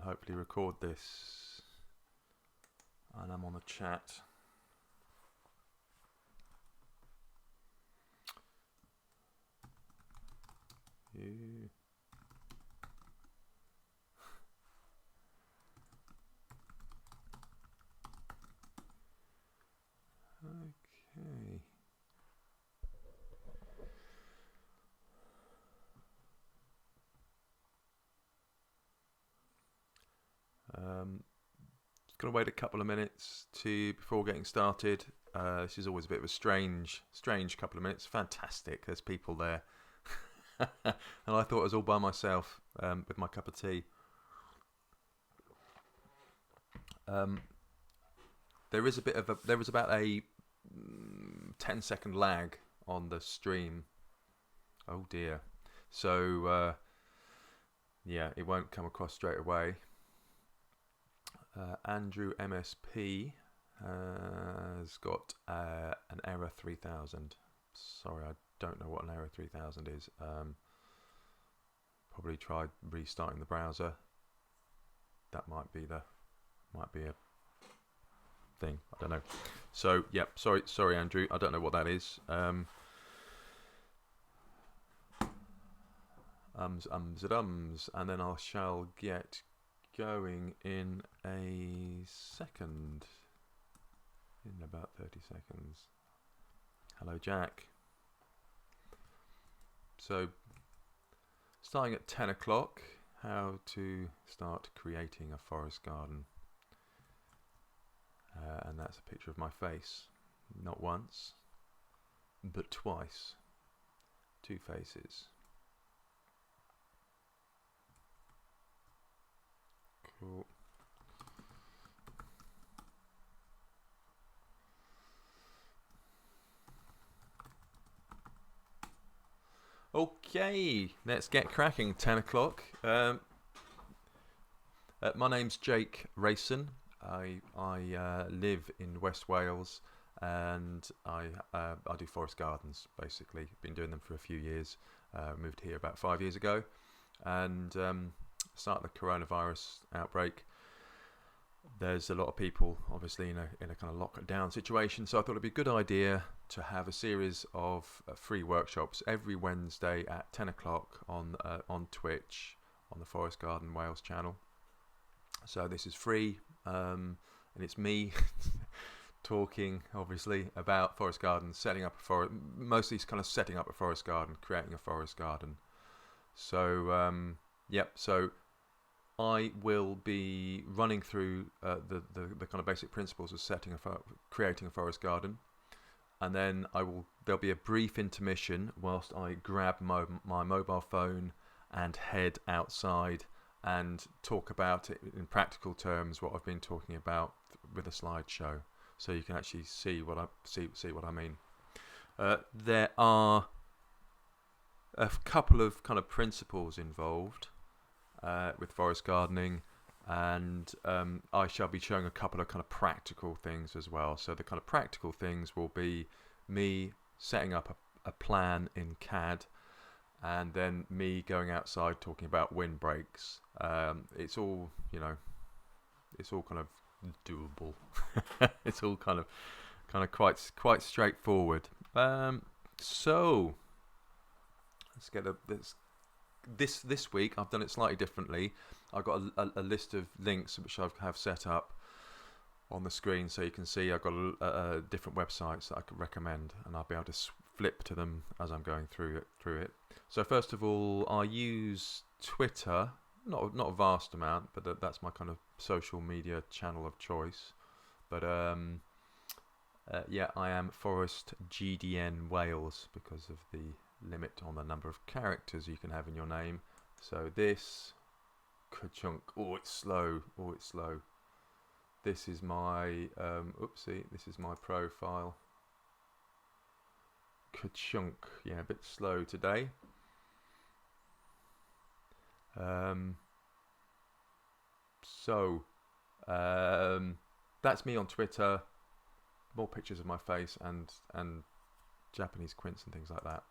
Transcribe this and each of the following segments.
hopefully record this. And I'm on the chat. You. Okay. Gonna wait a couple of minutes before getting started. This is always a bit of a strange couple of minutes. Fantastic, there's people there, and I thought I was all by myself with my cup of tea. There was about a 10-second lag on the stream. Oh dear. So yeah, it won't come across straight away. Andrew MSP has got an error 3000. Sorry, I don't know what an error 3000 is. Probably tried restarting the browser. That might be a thing. I don't know. So yep, sorry Andrew, I don't know what that is. And then I shall get going in a second. In about 30 seconds. Hello Jack. So starting at 10 o'clock, how to start creating a forest garden. And that's a picture of my face. Not once, but twice. 2 faces. Cool. Okay, let's get cracking. 10 o'clock. My name's Jake Rayson. I live in West Wales, and I do forest gardens. Basically, been doing them for a few years. Moved here about 5 years ago, and start the coronavirus outbreak. There's a lot of people obviously in a kind of lockdown situation, so I thought it'd be a good idea to have a series of free workshops every Wednesday at 10 o'clock on Twitch on the forestgarden.wales channel. So this is free, and it's me talking obviously about forest gardens, setting up a forest, mostly kind of setting up a forest garden, creating a forest garden. So yep, so I will be running through the kind of basic principles of creating a forest garden, and then there'll be a brief intermission whilst I grab my mobile phone and head outside and talk about it in practical terms, what I've been talking about with a slideshow, so you can actually see what I mean. There are a couple of kind of principles involved with forest gardening, and I shall be showing a couple of kind of practical things as well. So the kind of practical things will be me setting up a plan in CAD, and then me going outside talking about windbreaks. It's all, it's all kind of doable. It's all kind of quite straightforward. So let's get this week I've done it slightly differently. I've got a list of links which I have set up on the screen, so you can see I've got different websites that I could recommend, and I'll be able to flip to them as I'm going through it. So first of all, I use Twitter, not a vast amount, but that's my kind of social media channel of choice. But yeah, I am forestgarden Wales because of the limit on the number of characters you can have in your name. So this ka-chunk, it's slow. This is my this is my profile. Ka-chunk, yeah, a bit slow today. So that's me on Twitter. More pictures of my face and Japanese quints and things like that.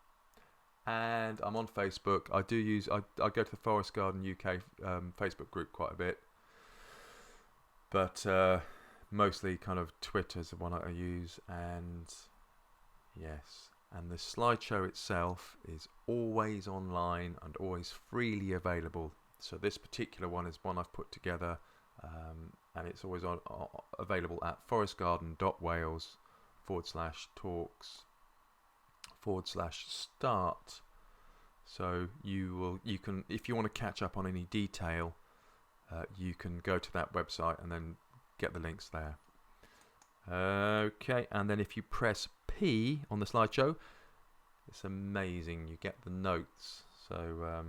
And I'm on Facebook. I go to the Forest Garden UK Facebook group quite a bit. but mostly kind of Twitter's the one I use, and yes, and the slideshow itself is always online and always freely available. So this particular one is one I've put together, and it's always available at forestgarden.wales /talks/start. So you can, if you want to catch up on any detail, you can go to that website and then get the links there. Okay, and then if you press P on the slideshow, it's amazing. You get the notes. So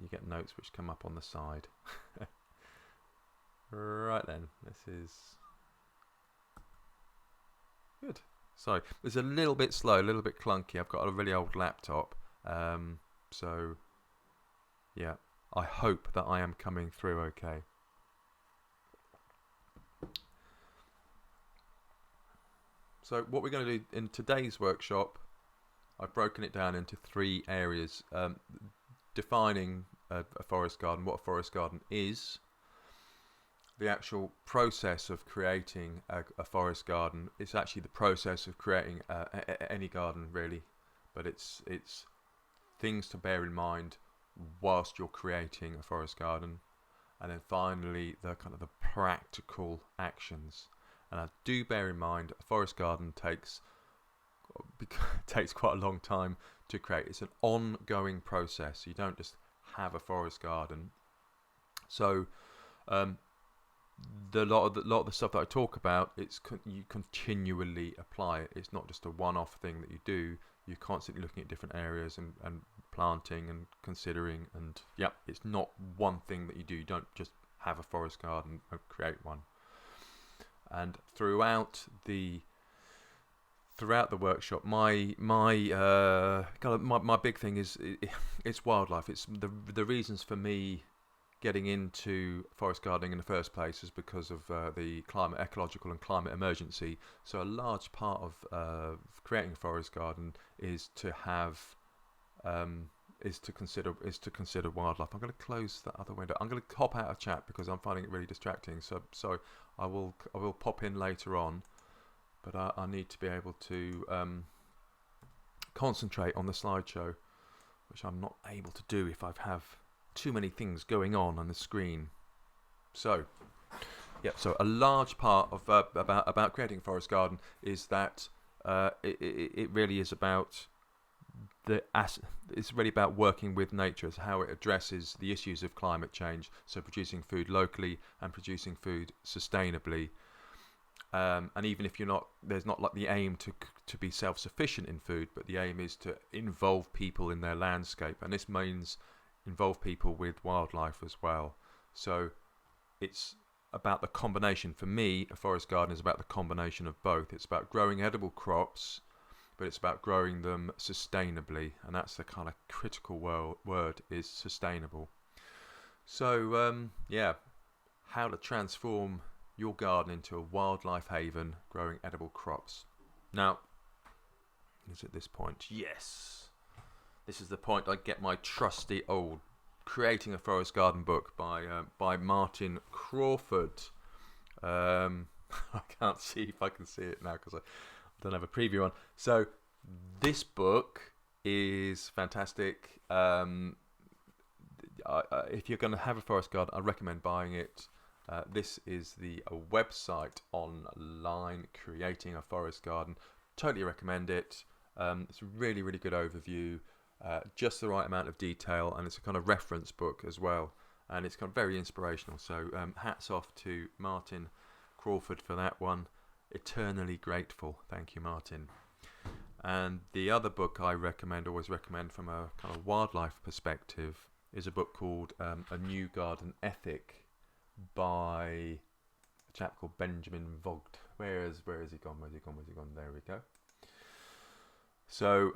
you get notes which come up on the side. Right then, this is good. So it's a little bit slow, a little bit clunky. I've got a really old laptop, so yeah, I hope that I am coming through okay. So what we're going to do in today's workshop, I've broken it down into 3 areas. Defining a forest garden, what a forest garden is, the actual process of creating a forest garden. It's actually the process of creating any garden really, but it's things to bear in mind whilst you're creating a forest garden, and then finally the kind of the practical actions. And I do bear in mind a forest garden takes quite a long time to create. It's an ongoing process. You don't just have a forest garden. So the lot of the stuff that I talk about, you continually apply it. It's not just a one-off thing that you do. You're constantly looking at different areas and planting and considering, and yeah, it's not one thing that you do. You don't just have a forest garden and create one. And throughout the workshop, my big thing is it's wildlife. It's the reasons for me getting into forest gardening in the first place is because of the ecological and climate emergency. So a large part of creating a forest garden is to have is to consider wildlife. I'm going to close that other window. I'm going to hop out of chat because I'm finding it really distracting. So I will pop in later on, but I need to be able to concentrate on the slideshow, which I'm not able to do if I have too many things going on the screen. So yeah, so a large part of about creating a forest garden is that it really is about it's really about working with nature, as how it addresses the issues of climate change. So producing food locally and producing food sustainably, and even if there's not like the aim to be self-sufficient in food, but the aim is to involve people in their landscape, and this means involve people with wildlife as well. So it's about the combination. For me, a forest garden is about the combination of both. It's about growing edible crops, but it's about growing them sustainably, and that's the kind of critical word is sustainable. So yeah, how to transform your garden into a wildlife haven growing edible crops. Now, is it this point? Yes, this is the point I get my trusty old Creating a Forest Garden book by Martin Crawford. I can't see if I can see it now because I don't have a preview on. So this book is fantastic. If you're going to have a forest garden, I recommend buying it. This is the website online, Creating a Forest Garden. Totally recommend it. It's a really, really good overview, just the right amount of detail, and it's a kind of reference book as well, and it's kind of very inspirational. So hats off to Martin Crawford for that one. Eternally grateful. Thank you, Martin. And the other book I always recommend from a kind of wildlife perspective is a book called A New Garden Ethic by a chap called Benjamin Vogt. Where is he gone? There we go. So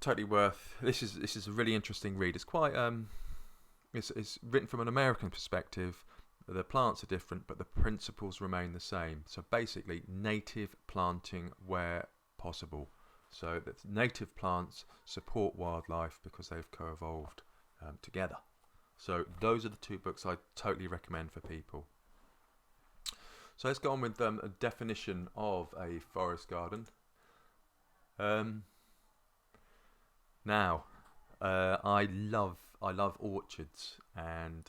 totally worth. This is a really interesting read. It's quite it's written from an American perspective. The plants are different, but the principles remain the same. So basically, native planting where possible. So that native plants support wildlife because they've co-evolved together. So those are the 2 books I totally recommend for people. So let's go on with a definition of a forest garden. Now, I love orchards, and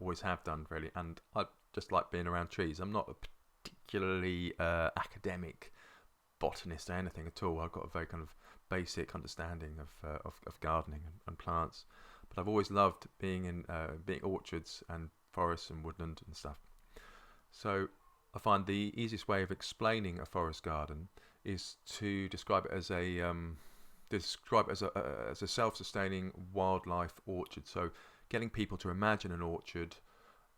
always have done really, and I just like being around trees. I'm not a particularly academic botanist or anything at all. I've got a very kind of basic understanding of gardening and plants, but I've always loved being in orchards and forests and woodland and stuff. So I find the easiest way of explaining a forest garden is to describe it as a self-sustaining wildlife orchard. So getting people to imagine an orchard,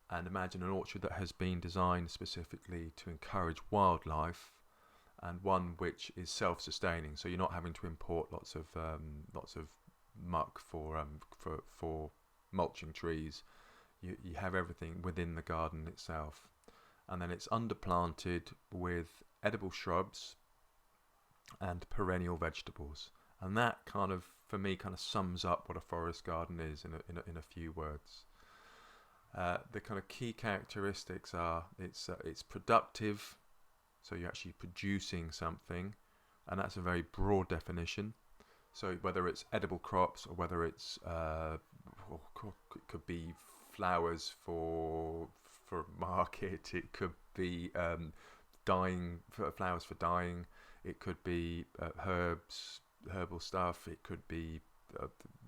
and imagine an orchard that has been designed specifically to encourage wildlife, and one which is self-sustaining. So you're not having to import lots of muck for mulching trees. You have everything within the garden itself, and then it's underplanted with edible shrubs and perennial vegetables. And that kind of, for me, kind of sums up what a forest garden is in a few words. The kind of key characteristics are it's productive, so you're actually producing something, and that's a very broad definition. So whether it's edible crops or whether it's it could be flowers for market, it could be flowers for dyeing, it could be herbal stuff, it could be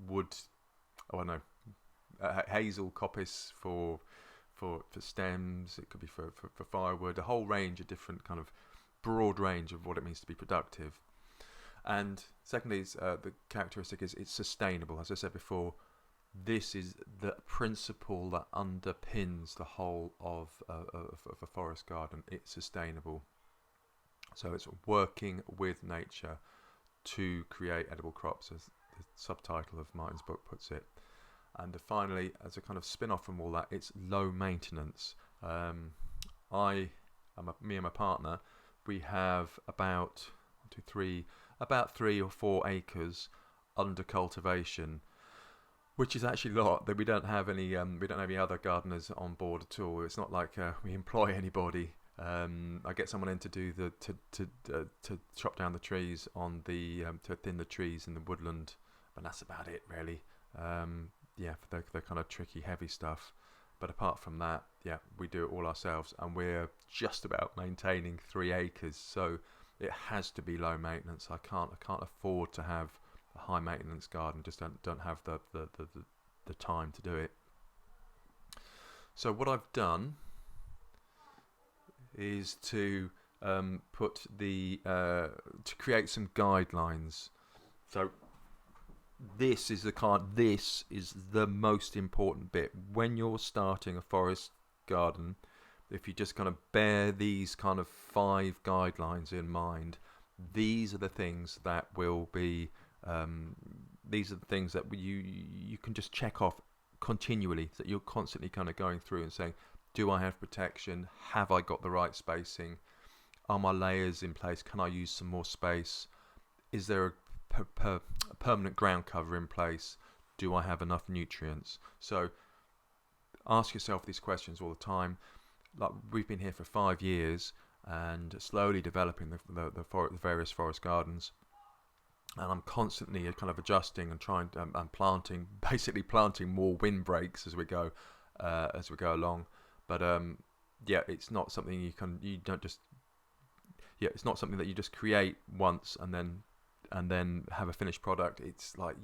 wood, hazel coppice for stems, it could be for firewood, a whole range of different kind of broad range of what it means to be productive. And secondly, the characteristic is it's sustainable. As I said before, this is the principle that underpins the whole of a forest garden. It's sustainable. So it's working with nature to create edible crops, as the subtitle of Martin's book puts it. And finally, as a kind of spin-off from all that, it's low maintenance. Me and my partner, we have about 3 or 4 acres under cultivation, which is actually a lot. That we don't have any other gardeners on board at all. It's not like we employ anybody. I get someone in to do to chop down the trees to thin the trees in the woodland, but that's about it really. For the kind of tricky, heavy stuff. But apart from that, we do it all ourselves, and we're just about maintaining 3 acres, so it has to be low maintenance. I can't afford to have a high maintenance garden. Just don't have the time to do it. So what I've done is to create some guidelines. So this is the most important bit when you're starting a forest garden. If you just kind of bear these kind of 5 guidelines in mind, these are the things that will be these are the things that you can just check off continually, that you're constantly kind of going through and saying, do I have protection? Have I got the right spacing? Are my layers in place? Can I use some more space? Is there a permanent ground cover in place? Do I have enough nutrients? So ask yourself these questions all the time. Like, we've been here for 5 years and slowly developing the various forest gardens, and I'm constantly kind of adjusting and trying and planting more windbreaks as we go along. But it's not something it's not something that you just create once and then have a finished product. It's like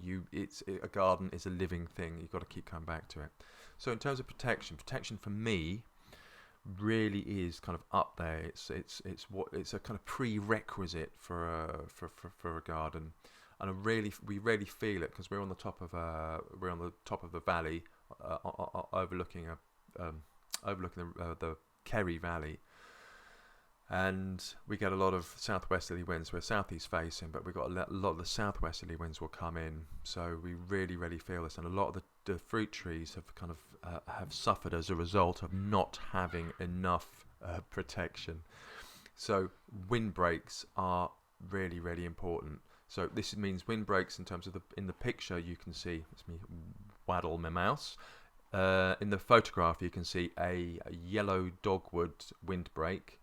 a garden is a living thing. You've got to keep coming back to it. So in terms of protection for me really is kind of up there. It's a kind of prerequisite for a garden, and we really feel it because we're on the top of the valley, overlooking the Kerry Valley, and we get a lot of southwesterly winds. We're southeast facing, but we've got a lot of the southwesterly winds will come in, so we really feel this. And a lot of the fruit trees have kind of have suffered as a result of not having enough protection. So windbreaks are really important. So this means windbreaks in terms of in the picture you can see, it's me waddle my mouse. In the photograph, you can see a yellow dogwood windbreak,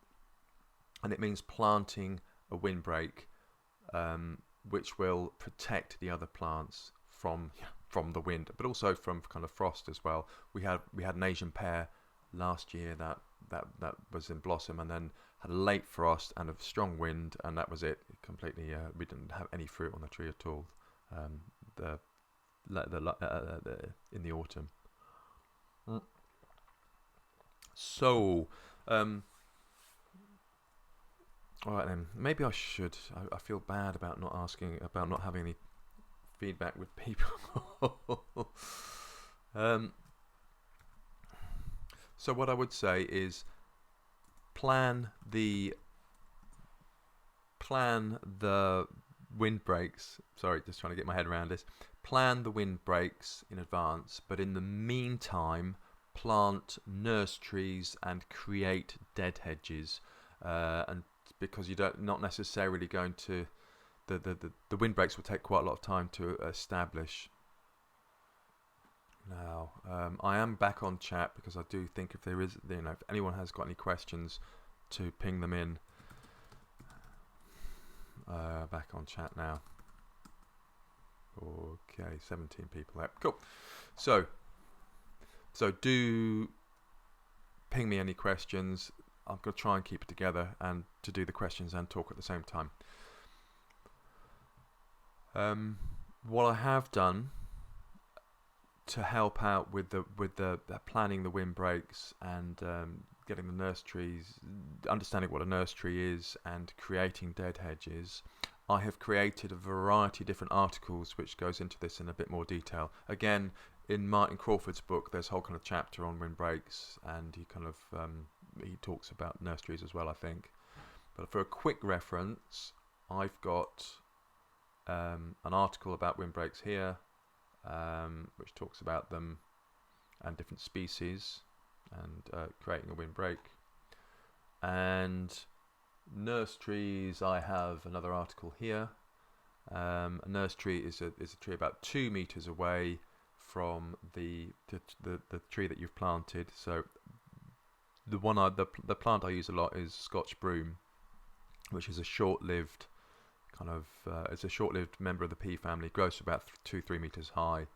and it means planting a windbreak, which will protect the other plants from the wind, but also from kind of frost as well. We had an Asian pear last year that was in blossom, and then had a late frost and a strong wind, and that was it. Completely, we didn't have any fruit on the tree at all. In the autumn. So, all right then. Maybe I should. I feel bad about not having any feedback with people. So what I would say is plan the windbreaks. Sorry, just trying to get my head around this. Plan the windbreaks in advance, but in the meantime, plant nurse trees and create dead hedges. And because not necessarily going to the windbreaks will take quite a lot of time to establish. Now, I am back on chat because I do think if there is, if anyone has got any questions, to ping them in. Back on chat now. Okay, 17 people there. Cool. So do ping me any questions. I'm going to try and keep it together and to do the questions and talk at the same time. What I have done to help out with the planning the windbreaks and getting the nurse trees, understanding what a nurse tree is, and creating dead hedges, I have created a variety of different articles which goes into this in a bit more detail. Again, in Martin Crawford's book, there's a whole kind of chapter on windbreaks, and he kind of he talks about nurse trees as well, I think. But for a quick reference, I've got an article about windbreaks here, which talks about them and different species and creating a windbreak. And nurse trees, I have another article here. A nurse tree is a tree about 2 meters away from the tree that you've planted. So the plant I use a lot is Scotch broom, which is a short-lived it's a short-lived member of the pea family. It grows to about 2-3 meters high,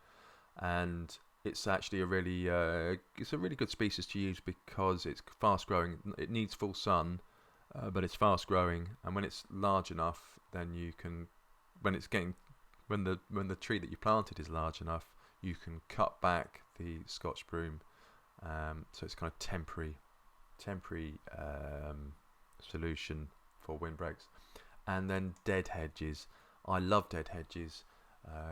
and it's actually a really good species to use because it's fast-growing. It needs full sun, but it's fast-growing, and when it's large enough, then you can, when the tree that you planted is large enough, you can cut back the Scotch broom. So it's kind of temporary solution for windbreaks. And then dead hedges. I love dead hedges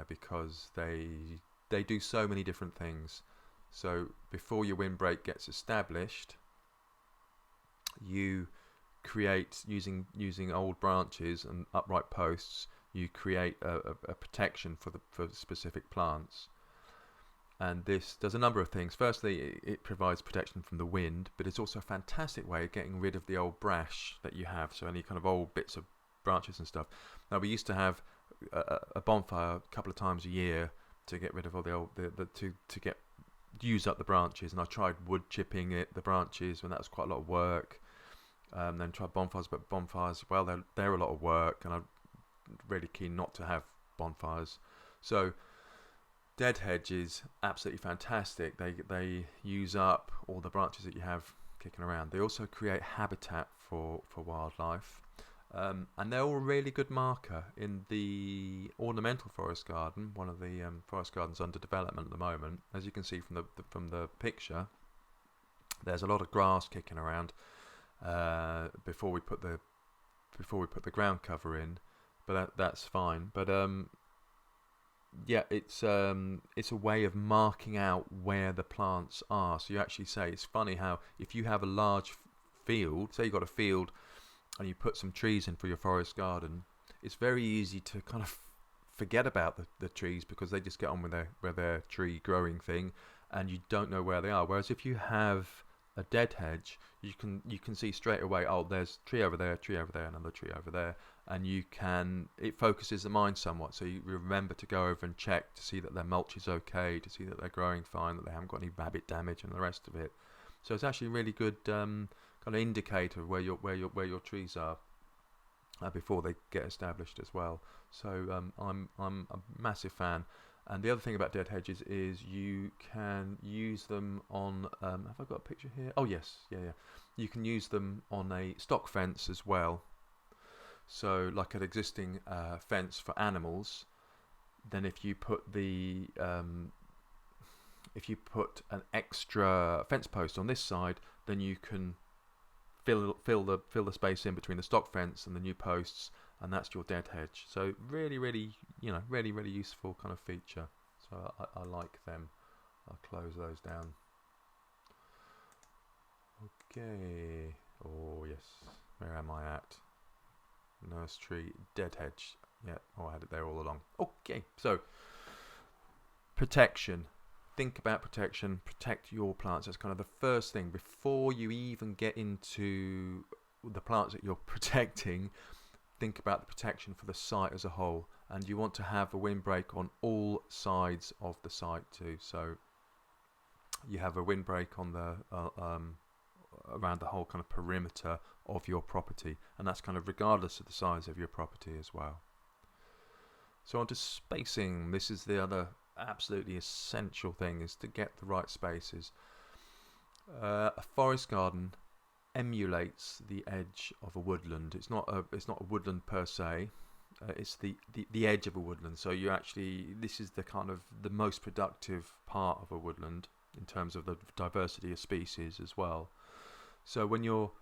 because they do so many different things. So before your windbreak gets established, you create, using old branches and upright posts, you create a protection for specific plants. And this does a number of things. Firstly, it provides protection from the wind, but it's also a fantastic way of getting rid of the old brash that you have. So any kind of old bits of branches and stuff. Now, we used to have a bonfire a couple of times a year to get rid of all the old use up the branches. And I tried wood chipping the branches, and that was quite a lot of work. Then tried bonfires, but bonfires, well, they're a lot of work, and I'm really keen not to have bonfires. So dead hedges, absolutely fantastic. They use up all the branches that you have kicking around. They also create habitat for wildlife. And they're all a really good marker in the ornamental forest garden, one of the forest gardens under development at the moment. As you can see from the picture, there's a lot of grass kicking around before we put the ground cover in, but that's fine. But yeah, it's a way of marking out where the plants are. So you actually say, it's funny how if you have a large field, say you've got a field and you put some trees in for your forest garden, it's very easy to kind of forget about the trees because they just get on with their tree growing thing, and you don't know where they are. Whereas if you have a dead hedge, you can see straight away, oh, there's tree over there, another tree over there, and it focuses the mind somewhat, so you remember to go over and check to see that their mulch is okay, to see that they're growing fine, that they haven't got any rabbit damage and the rest of it. So it's actually a really good kind of indicator of where your trees are before they get established as well. So I'm a massive fan. And the other thing about dead hedges is you can use them on have I got a picture here? Oh yes, yeah. You can use them on a stock fence as well. So like an existing fence for animals, then if you put an extra fence post on this side, then you can fill the space in between the stock fence and the new posts, and that's your dead hedge. So really useful kind of feature. So I like them. I'll close those down. Okay. Oh yes. Where am I at? Nurse tree, dead hedge. Yeah. Oh, I had it there all along. Okay. So protection. Think about protection. Protect your plants. That's kind of the first thing before you even get into the plants that you're protecting. Think about the protection for the site as a whole, and you want to have a windbreak on all sides of the site too. So you have a windbreak on the around the whole kind of perimeter of your property, and that's kind of regardless of the size of your property as well. So on to spacing. This is the other absolutely essential thing, is to get the right spaces. A forest garden emulates the edge of a woodland. It's not a woodland per se. It's the edge of a woodland. So this is the kind of the most productive part of a woodland in terms of the diversity of species as well. So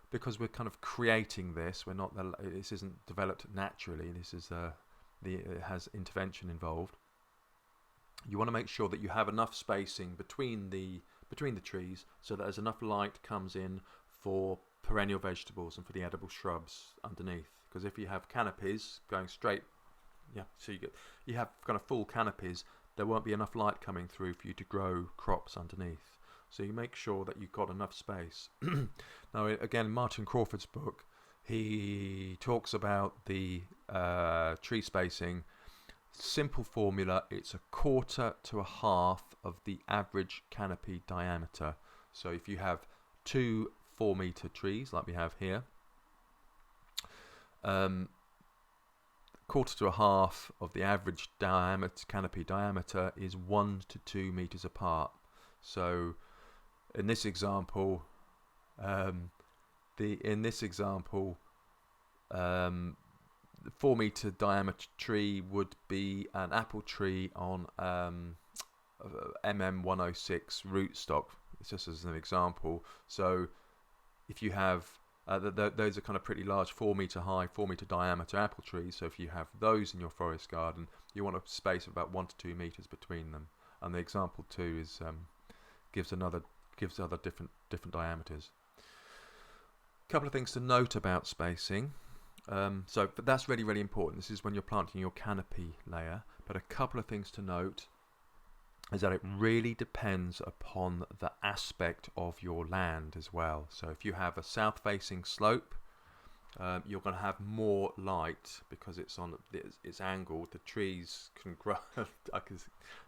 because we're kind of creating this, this isn't developed naturally. This is it has intervention involved. You want to make sure that you have enough spacing between the trees, so that as enough light comes in for perennial vegetables and for the edible shrubs underneath. Because if you have canopies going straight, so you have kind of full canopies, there won't be enough light coming through for you to grow crops underneath. So you make sure that you've got enough space. Now, again, Martin Crawford's book, he talks about the tree spacing. Simple formula: it's 1/4 to 1/2 of the average canopy diameter. So if you have 2 4-meter trees like we have here, 1/4 to 1/2 of the average canopy diameter is 1 to 2 meters apart. So in this example, the 4-meter diameter tree would be an apple tree on MM106 rootstock. It's just as an example. So if you have those are kind of pretty large 4-meter high, 4-meter diameter apple trees. So if you have those in your forest garden, you want a space of about 1 to 2 meters between them. And the example 2 is gives other different diameters. A couple of things to note about spacing. But that's really, really important. This is when you're planting your canopy layer. But a couple of things to note is that it really depends upon the aspect of your land as well. So if you have a south-facing slope, you're going to have more light because it's angled. The trees can grow.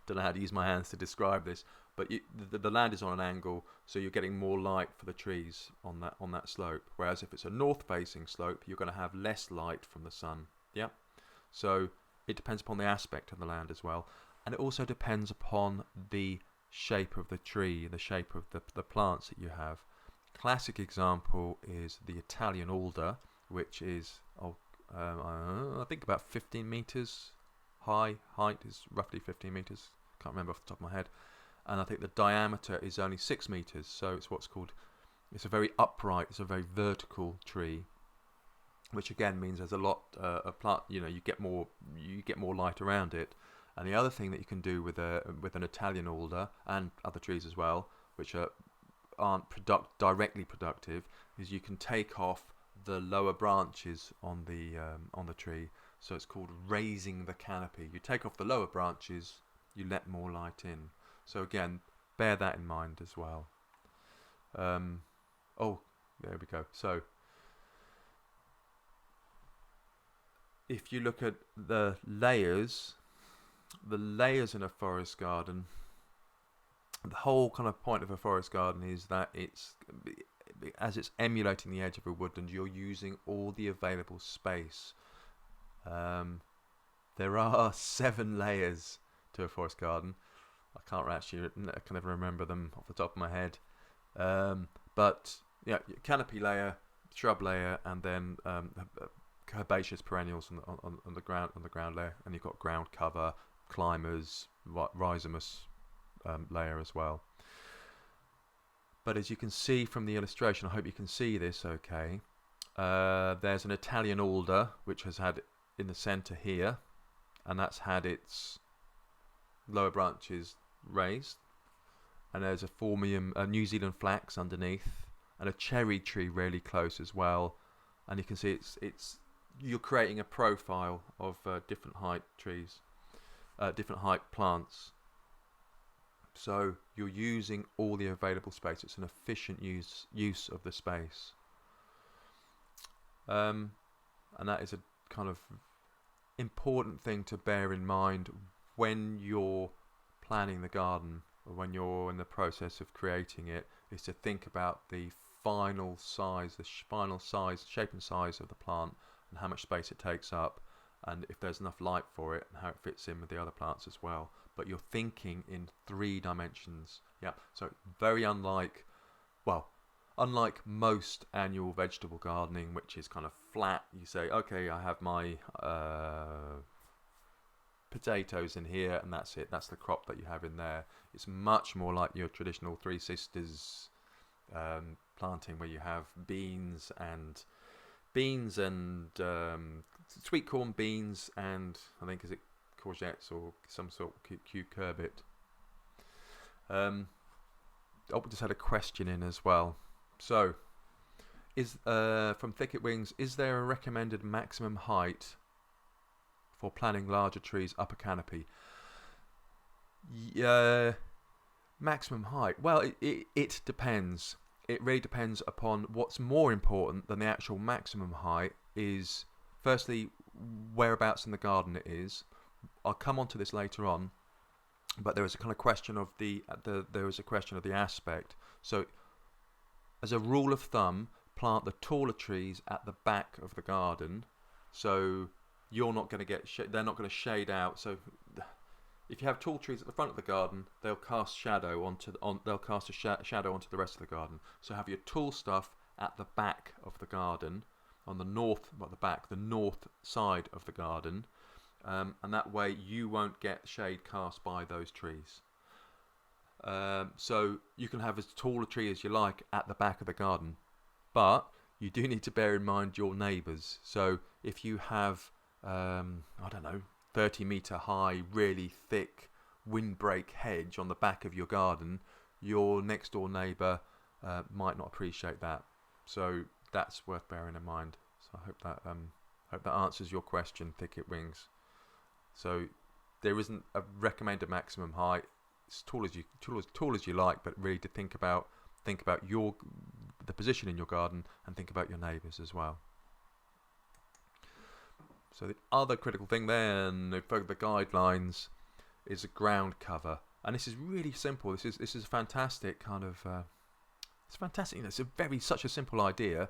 Don't know how to use my hands to describe this, but the land is on an angle, so you're getting more light for the trees on that slope. Whereas if it's a north-facing slope, you're going to have less light from the sun. Yeah. So it depends upon the aspect of the land as well, and it also depends upon the shape of the tree, the shape of the plants that you have. Classic example is the Italian alder, which is I think about 15 meters high. Height is roughly 15 meters. Can't remember off the top of my head. And I think the diameter is only 6 meters. So it's a very upright, it's a very vertical tree, which again means there's a lot of plant. You get more light around it. And the other thing that you can do with an Italian alder and other trees as well, which aren't directly productive, is you can take off the lower branches on the tree. So it's called raising the canopy. You take off the lower branches, you let more light in. So again, bear that in mind as well. There we go. So if you look at the layers in a forest garden, the whole kind of point of a forest garden is that as it's emulating the edge of a woodland, you're using all the available space. There are 7 layers to a forest garden. I can never remember them off the top of my head. But yeah, canopy layer, shrub layer, and then herbaceous perennials on the ground layer, and you've got ground cover, climbers, rhizomus layer as well. But as you can see from the illustration, I hope you can see this okay, there's an Italian alder which has had in the centre here, and that's had its lower branches raised, and there's a New Zealand flax underneath, and a cherry tree really close as well, and you can see you're creating a profile of different height trees, different height plants. So you're using all the available space. It's an efficient use of the space, and that is a kind of important thing to bear in mind when you're planning the garden, or when you're in the process of creating it, is to think about the final size, shape and size of the plant, and how much space it takes up, and if there's enough light for it, and how it fits in with the other plants as well. But you're thinking in 3 dimensions. Yeah, so very unlike most annual vegetable gardening, which is kind of flat. You say, okay, I have my potatoes in here, and that's it. That's the crop that you have in there. It's much more like your traditional Three Sisters planting, where you have beans and sweet corn, beans, and I think, is it courgettes or some sort of cucurbit. We just had a question in as well. So, from Thicket Wings, is there a recommended maximum height for planting larger trees up a canopy? Maximum height. Well, it depends. It really depends upon what's more important than the actual maximum height is, firstly, whereabouts in the garden it is. I'll come on to this later on, but there was a kind of question of the aspect. So, as a rule of thumb, plant the taller trees at the back of the garden, so you're not going to they're not going to shade out. So, if you have tall trees at the front of the garden, they'll cast shadow onto the rest of the garden. So, have your tall stuff at the back of the garden, on the north side of the garden. And that way you won't get shade cast by those trees. So you can have as tall a tree as you like at the back of the garden, but you do need to bear in mind your neighbours. So if you have 30-metre high, really thick windbreak hedge on the back of your garden, your next door neighbour might not appreciate that. So that's worth bearing in mind. So I hope that answers your question, Thicket Wings. So there isn't a recommended maximum height. It's tall as you like, but really to think about the position in your garden, and think about your neighbours as well. So the other critical thing then, the guidelines, is a ground cover, and this is really simple. This is a fantastic kind of. It's fantastic. It's such a simple idea.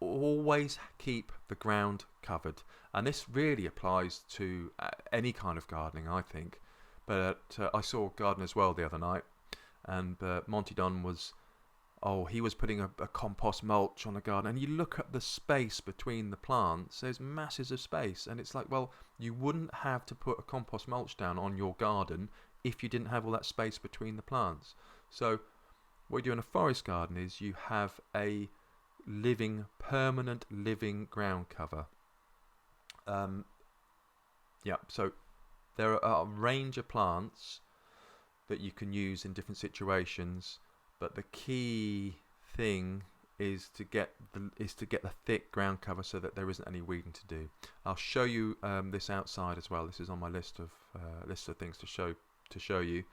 Always keep the ground covered, and this really applies to any kind of gardening, I think. But I saw Gardener's World the other night, and Monty Dunn was putting a compost mulch on the garden, and you look at the space between the plants, there's masses of space, and it's like, well, you wouldn't have to put a compost mulch down on your garden if you didn't have all that space between the plants. So what you do in a forest garden is you have a permanent living ground cover. So there are a range of plants that you can use in different situations, but the key thing is to get the thick ground cover so that there isn't any weeding to do. I'll show you this outside as well. This is on my list of things to show you.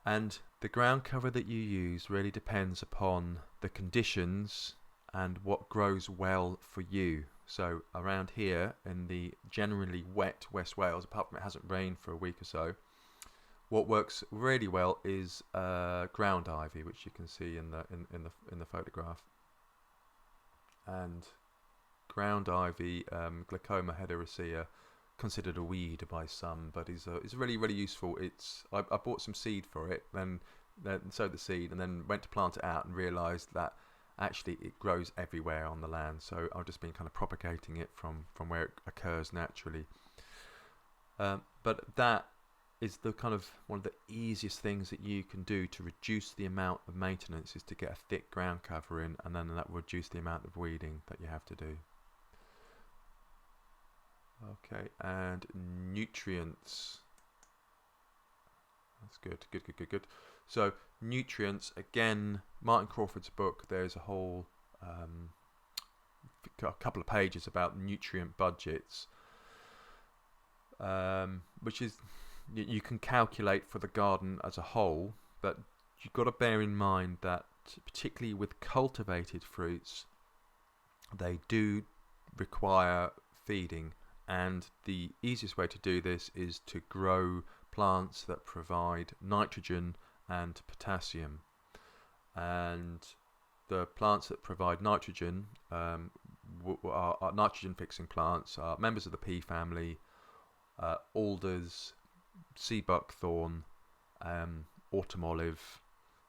And the ground cover that you use really depends upon the conditions and what grows well for you. So around here in the generally wet West Wales, apart from it hasn't rained for a week or so, what works really well is ground ivy, which you can see in the photograph. And ground ivy, Glaucoma heteracea, considered a weed by some, but is really useful. I bought some seed for it, then sowed the seed, and then went to plant it out and realised that actually it grows everywhere on the land. So I've just been kind of propagating it from where it occurs naturally. But that is the kind of one of the easiest things that you can do to reduce the amount of maintenance, is to get a thick ground cover in, and then that will reduce the amount of weeding that you have to do. Okay, and nutrients. That's good. So nutrients, again, Martin Crawford's book, there's a whole a couple of pages about nutrient budgets, which is you can calculate for the garden as a whole, but you've got to bear in mind that particularly with cultivated fruits, they do require feeding, and the easiest way to do this is to grow plants that provide nitrogen and potassium. And the plants that provide nitrogen are nitrogen fixing plants, are members of the pea family, alders, sea buckthorn, autumn olive.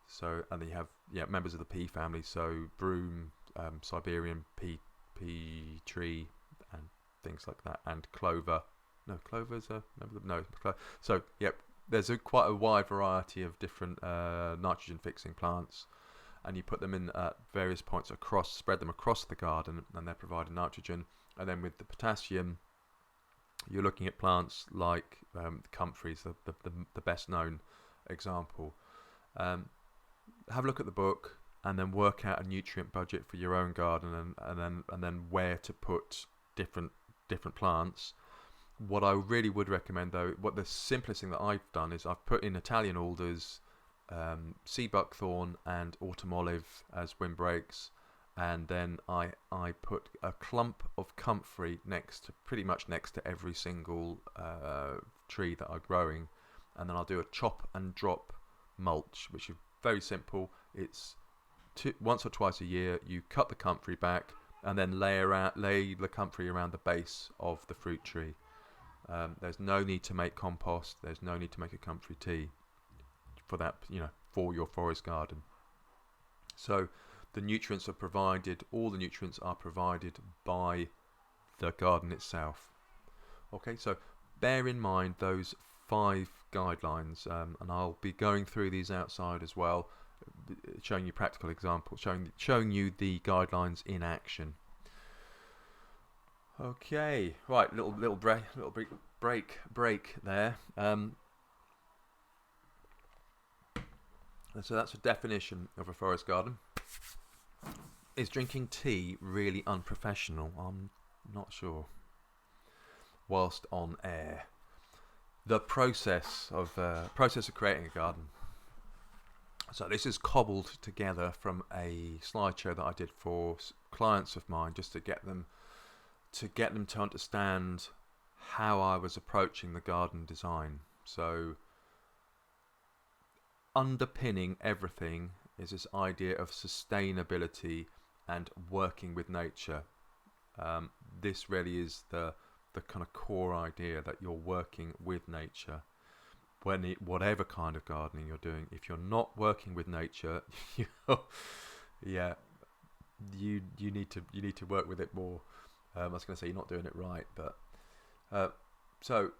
So, and then you have members of the pea family, so broom, Siberian pea tree, and things like that, and clover. No, clover's a member of the, no. So there's quite a wide variety of different nitrogen fixing plants, and you put them in at various points spread them across the garden, and they're providing nitrogen. And then with the potassium, you're looking at plants like comfreys, the best known example. Have a look at the book, and then work out a nutrient budget for your own garden, and then where to put different plants. What I really would recommend, though, the simplest thing that I've done is I've put in Italian alders, sea buckthorn, and autumn olive as windbreaks, and then I put a clump of comfrey pretty much next to every single tree that I'm growing, and then I'll do a chop and drop mulch, which is very simple. It's once or twice a year you cut the comfrey back, and then lay the comfrey around the base of the fruit tree. There's no need to make compost. There's no need to make a comfrey tea for that, for your forest garden. So the nutrients are provided. All the nutrients are provided by the garden itself. Okay, so bear in mind those 5 guidelines, and I'll be going through these outside as well, showing you practical examples, showing you the guidelines in action. Okay, right, little break there. So that's a definition of a forest garden. Is drinking tea really unprofessional? I'm not sure. Whilst on air, the process of creating a garden. So this is cobbled together from a slideshow that I did for clients of mine, just to get them to understand how I was approaching the garden design. So underpinning everything is this idea of sustainability and working with nature. This really is the kind of core idea, that you're working with nature. Whatever kind of gardening you're doing, if you're not working with nature, you need to work with it more. I was going to say you're not doing it right, but so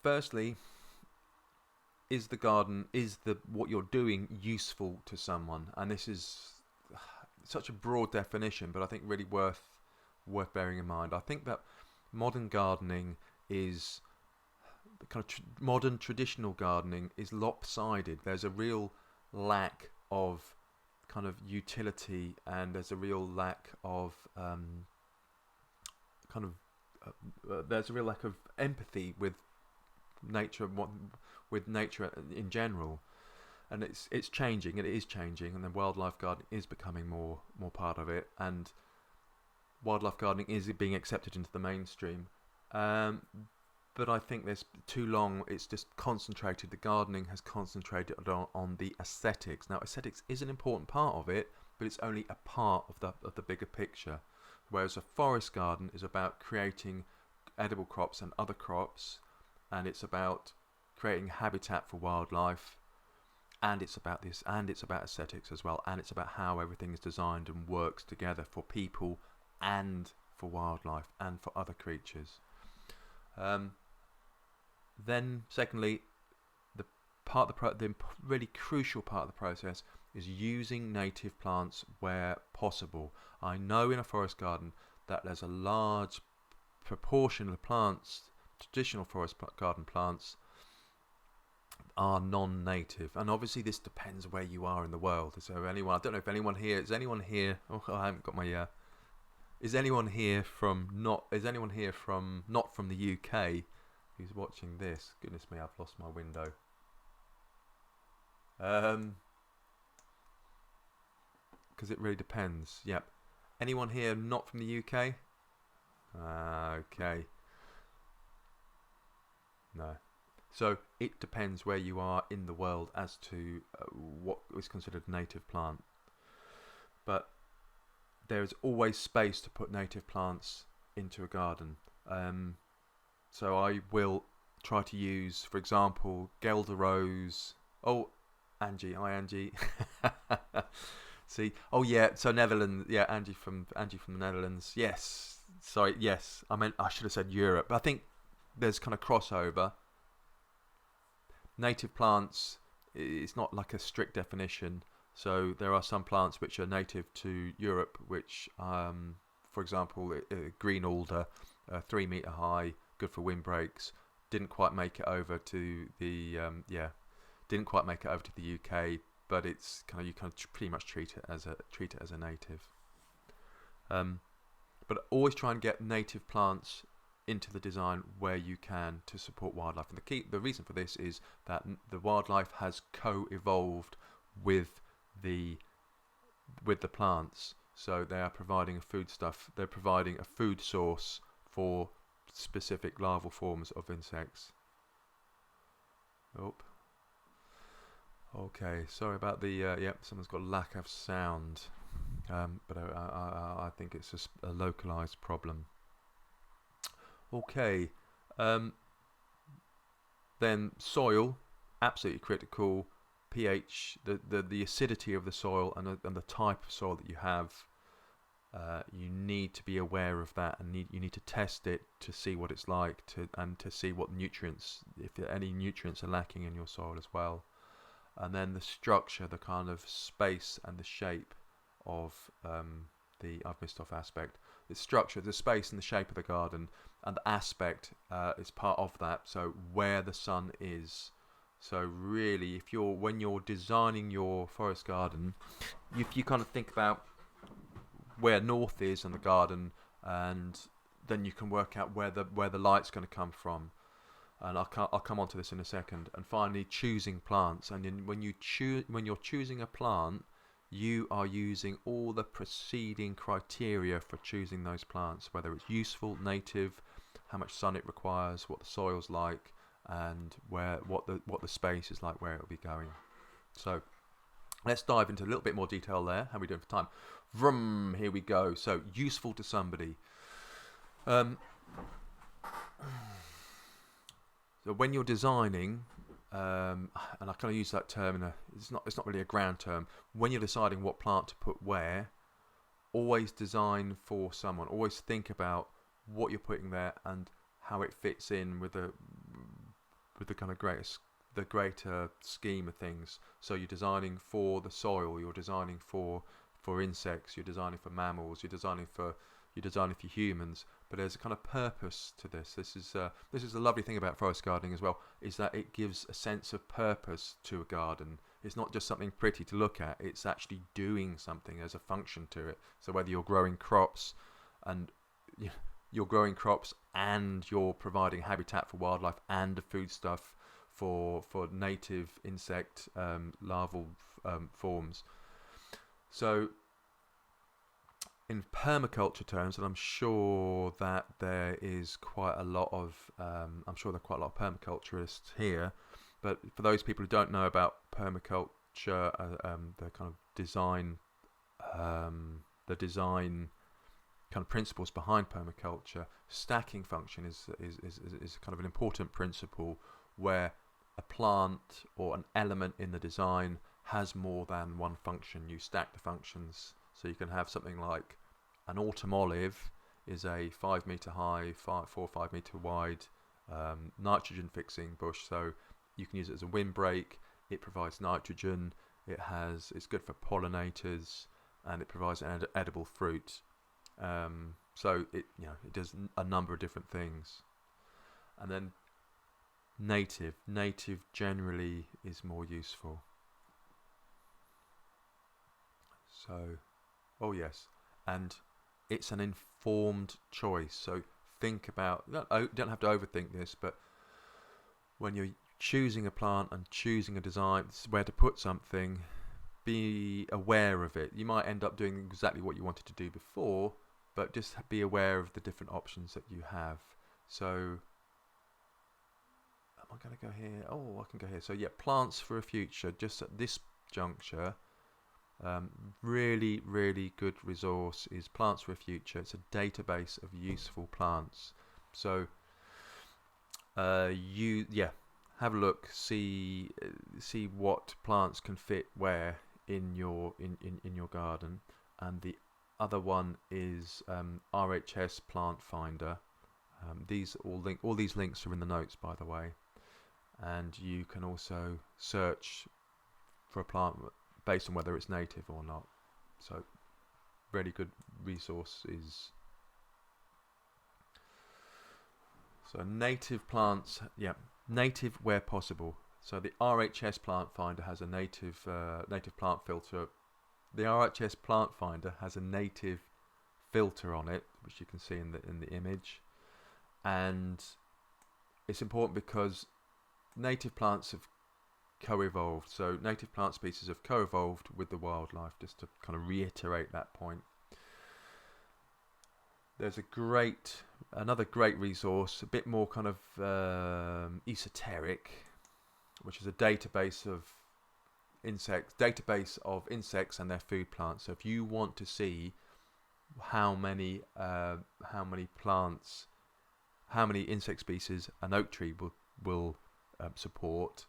firstly, is what you're doing useful to someone? And this is such a broad definition, but I think really worth bearing in mind. I think that modern gardening is kind of modern traditional gardening is lopsided. There's a real lack of kind of utility, and there's a real lack of there's a real lack of empathy with nature in general. and it's changing, and it is changing, and then wildlife gardening is becoming more part of it, and wildlife gardening is being accepted into the mainstream. But I think there's too long. It's just concentrated. The gardening has concentrated on the aesthetics. Now, aesthetics is an important part of it, but it's only a part of the bigger picture. Whereas a forest garden is about creating edible crops and other crops, and it's about creating habitat for wildlife, and it's about this, and it's about aesthetics as well, and it's about how everything is designed and works together for people and for wildlife and for other creatures. Then, secondly, the really crucial part of the process is using native plants where possible. I know in a forest garden that there's a large proportion of the plants, traditional forest garden plants, are non-native, and obviously this depends where you are in the world. So I don't know if anyone here is anyone here. Oh, I haven't got my. Is anyone here from not from the UK? Who's watching this? Goodness me, I've lost my window. Because it really depends. Yep. Anyone here not from the UK? Okay. No. So it depends where you are in the world as to what is considered a native plant. But there is always space to put native plants into a garden. So I will try to use, for example, Gelder Rose. Oh, Angie. Hi, Angie. See. Oh, yeah. So Netherlands. Yeah, Angie from the Netherlands. Yes. Sorry. Yes. I should have said Europe. I think there's kind of crossover. Native plants. It's not like a strict definition. So there are some plants which are native to Europe, which, for example, green alder, 3 meter high. Good for windbreaks. Didn't quite make it over to the UK, but it's you pretty much treat it as a native. But always try and get native plants into the design where you can to support wildlife. And the reason for this is that the wildlife has co-evolved with the plants, so they are providing a foodstuff. They're providing a food source for specific larval forms of insects. Oh, okay. Sorry about the. Yep, someone's got lack of sound, but I think it's just a localized problem. Okay. Then soil, absolutely critical. pH, the acidity of the soil and the type of soil that you have. You need to be aware of that, and you need to test it to see what it's like, and to see what nutrients, if any nutrients are lacking in your soil as well. And then the structure, the kind of space and the shape of I've missed off aspect. The structure, the space and the shape of the garden, and the aspect is part of that. So where the sun is. So really, when you're designing your forest garden, if you kind of think about where north is in the garden, and then you can work out where the light's going to come from, and I'll come on to this in a second. And finally, choosing plants. And then when you're choosing a plant, you are using all the preceding criteria for choosing those plants, whether it's useful, native, how much sun it requires, what the soil's like, and what the space is like where it'll be going. So let's dive into a little bit more detail there. How are we doing for time? Vroom, here we go. So useful to somebody. So when you're designing, and I kind of use that term it's not really a grand term. When you're deciding what plant to put where, always design for someone. Always think about what you're putting there and how it fits in with the kind of greater scheme of things. So you're designing for the soil, you're designing for insects, you're designing for mammals, you're designing for humans, but there's a kind of purpose to this. This is the lovely thing about forest gardening as well, is that it gives a sense of purpose to a garden. It's not just something pretty to look at, it's actually doing something as a function to it. So whether you're growing crops and you're providing habitat for wildlife and a foodstuff for native insect larval forms. So in permaculture terms, and I'm sure that there is quite a lot of permaculturists here, but for those people who don't know about permaculture, the kind of design, the design kind of principles behind permaculture, stacking function is kind of an important principle where a plant or an element in the design has more than one function. You stack the functions, so you can have something like an autumn olive is a 5 meter high, 4 or 5 meter wide nitrogen fixing bush. So you can use it as a windbreak. It provides nitrogen. It's good for pollinators, and it provides an edible fruit. So it does a number of different things. And then native generally is more useful. So, oh yes, and it's an informed choice. So think about, don't have to overthink this, but when you're choosing a plant and choosing a design, where to put something, be aware of it. You might end up doing exactly what you wanted to do before, but just be aware of the different options that you have. So, am I going to go here? Oh, I can go here. So yeah, plants for a future, just at this juncture. Really, really good resource is Plants for a Future. It's a database of useful plants. So have a look, see what plants can fit where in your garden. And the other one is RHS Plant Finder. All these links are in the notes, by the way, and you can also search for a plant based on whether it's native or not. So really good resource is native plants, native where possible. So the RHS Plant Finder has a native plant filter. The RHS Plant Finder has a native filter on it, which you can see in the image, and it's important because native plants have co-evolved. So native plant species have co-evolved with the wildlife, just to kind of reiterate that point. There's another great resource, a bit more kind of esoteric, which is a database of insects and their food plants. So if you want to see how many insect species an oak tree will support,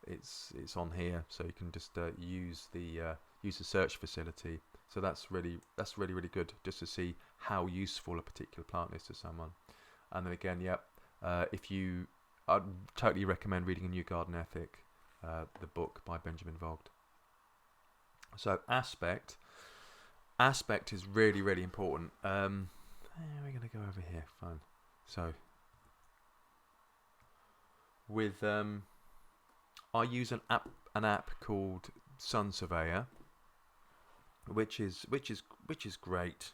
it's on here. So you can just use the search facility. So that's really good, just to see how useful a particular plant is to someone. And then again, I'd totally recommend reading A New Garden Ethic, the book by Benjamin Vogt. So aspect is really, really important. We're going to go over here. Fine. So with I use an app called Sun Surveyor, which is great.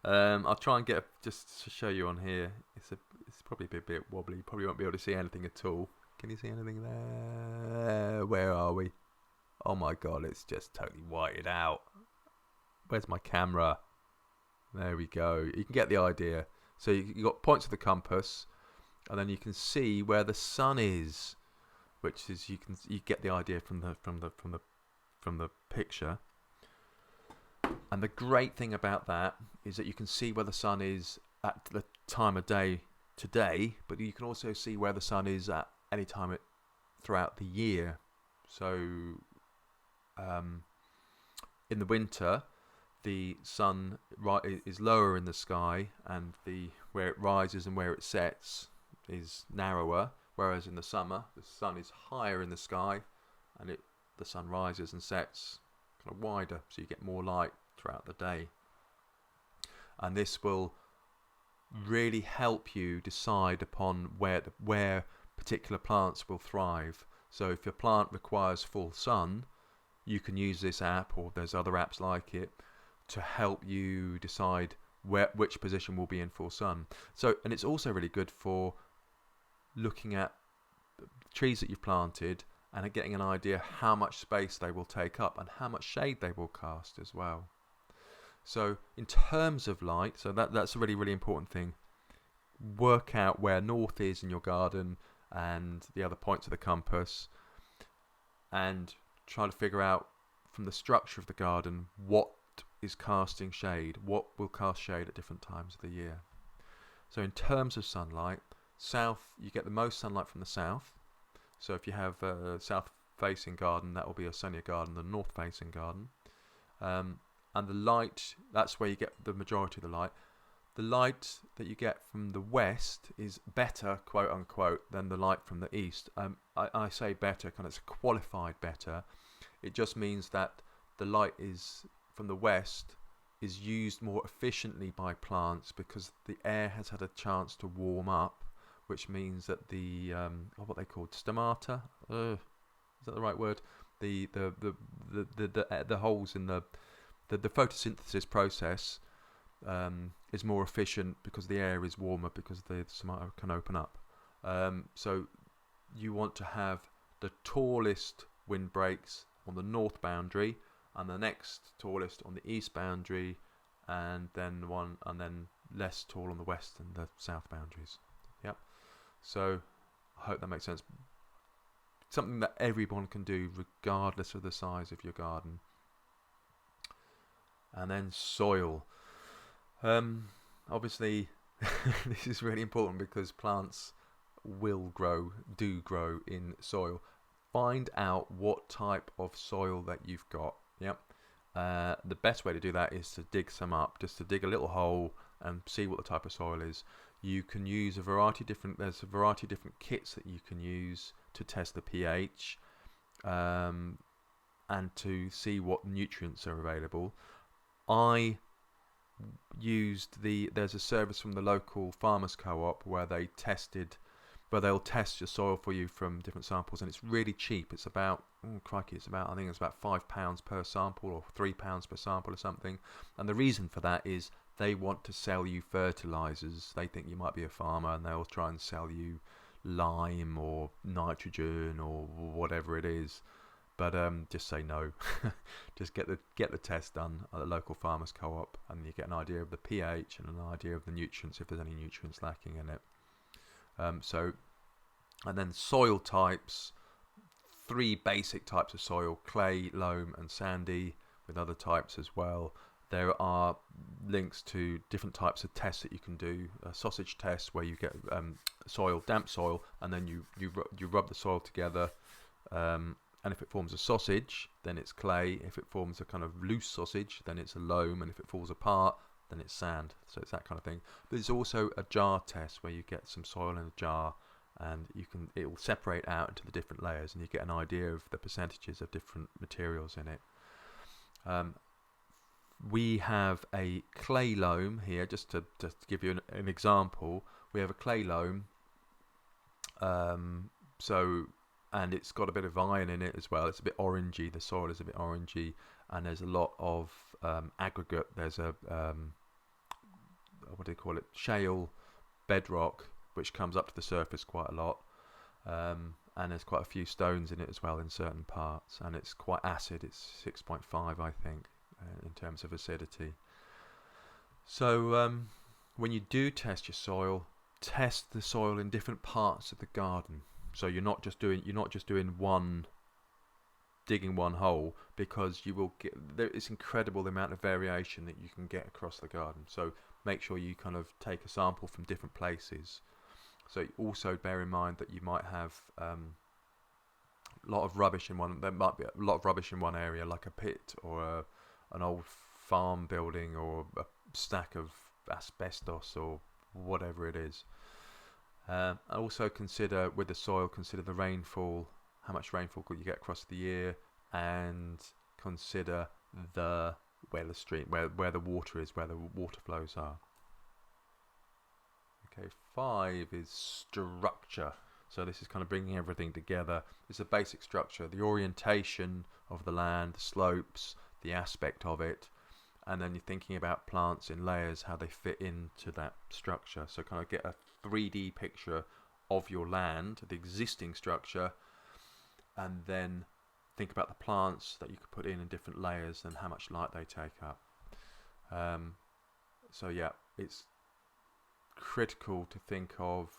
I'll try and just to show you on here. It's probably a bit wobbly. You probably won't be able to see anything at all. Can you see anything there? Where are we? Oh my god, it's just totally whited out. Where's my camera? There we go. You can get the idea. So you got points of the compass, and then you can see where the sun is, which is you get the idea from the picture. And the great thing about that is that you can see where the sun is at the time of day today, but you can also see where the sun is at any time throughout the year. So in the winter, the sun is lower in the sky, and where it rises and where it sets is narrower, whereas in the summer the sun is higher in the sky, and the sun rises and sets kind of wider, so you get more light throughout the day. And this will really help you decide upon where particular plants will thrive. So if your plant requires full sun, you can use this app, or there's other apps like it, to help you decide which position will be in full sun. So, and it's also really good for looking at trees that you've planted and getting an idea how much space they will take up and how much shade they will cast as well. So in terms of light, so that's a really, really important thing. Work out where north is in your garden and the other points of the compass, and try to figure out from the structure of the garden what is casting shade, what will cast shade at different times of the year. So in terms of sunlight, south, you get the most sunlight from the south. So if you have a south-facing garden, that will be a sunnier garden than a north-facing garden. And the light, that's where you get the majority of the light. The light that you get from the west is better, quote unquote, than the light from the east. I say better, kind of it's qualified better. It just means that the light is from the west is used more efficiently by plants because the air has had a chance to warm up, which means that the what they called stomata, is that the right word? The holes in the photosynthesis process is more efficient because the air is warmer because the stomata can open up. So you want to have the tallest windbreaks on the north boundary, and the next tallest on the east boundary, and then less tall on the west and the south boundaries. Yep. So I hope that makes sense. Something that everyone can do regardless of the size of your garden. And then soil. Obviously this is really important because plants do grow in soil. Find out what type of soil that you've got. Yep. The best way to do that is to dig some up, just to dig a little hole and see what the type of soil is. You can use there's a variety of different kits that you can use to test the pH and to see what nutrients are available. I used there's a service from the local farmers co-op where they'll test your soil for you from different samples, and it's really cheap. It's about I think it's about £5 per sample or £3 per sample or something. And the reason for that is they want to sell you fertilizers. They think you might be a farmer and they'll try and sell you lime or nitrogen or whatever it is. But just say no. Just get the test done at the local farmers co-op, and you get an idea of the pH and an idea of the nutrients if there's any nutrients lacking in it. And then soil types, 3 basic types of soil: clay, loam and sandy, with other types as well. There are links to different types of tests that you can do. A sausage test where you get damp soil, and then you rub the soil together, and if it forms a sausage, then it's clay. If it forms a kind of loose sausage, then it's a loam, and if it falls apart, then it's sand. So it's that kind of thing. But there's also a jar test where you get some soil in a jar, and it will separate out into the different layers, and you get an idea of the percentages of different materials in it. We have a clay loam here, just to give you an example. We have a clay loam, and it's got a bit of iron in it as well. It's a bit orangey. The soil is a bit orangey, and there's a lot of aggregate. There's a what do they call it? Shale bedrock, which comes up to the surface quite a lot, and there's quite a few stones in it as well in certain parts, and it's quite acid. It's 6.5, I think, in terms of acidity. So when you do test your soil, test the soil in different parts of the garden. So you're not just doing digging one hole, because you will get it's incredible the amount of variation that you can get across the garden. So make sure you kind of take a sample from different places. So also bear in mind that you might have a lot of rubbish in one. There might be a lot of rubbish in one area, like a pit or an old farm building or a stack of asbestos or whatever it is. Also consider with the soil, consider the rainfall, how much rainfall could you get across the year, and consider where the water is, where the water flows are. Okay, 5 is structure. So this is kind of bringing everything together. It's a basic structure, the orientation of the land, the slopes, the aspect of it, and then you're thinking about plants in layers, how they fit into that structure. So kind of get a 3D picture of your land, the existing structure, and then think about the plants that you could put in different layers and how much light they take up. So yeah, it's critical to think of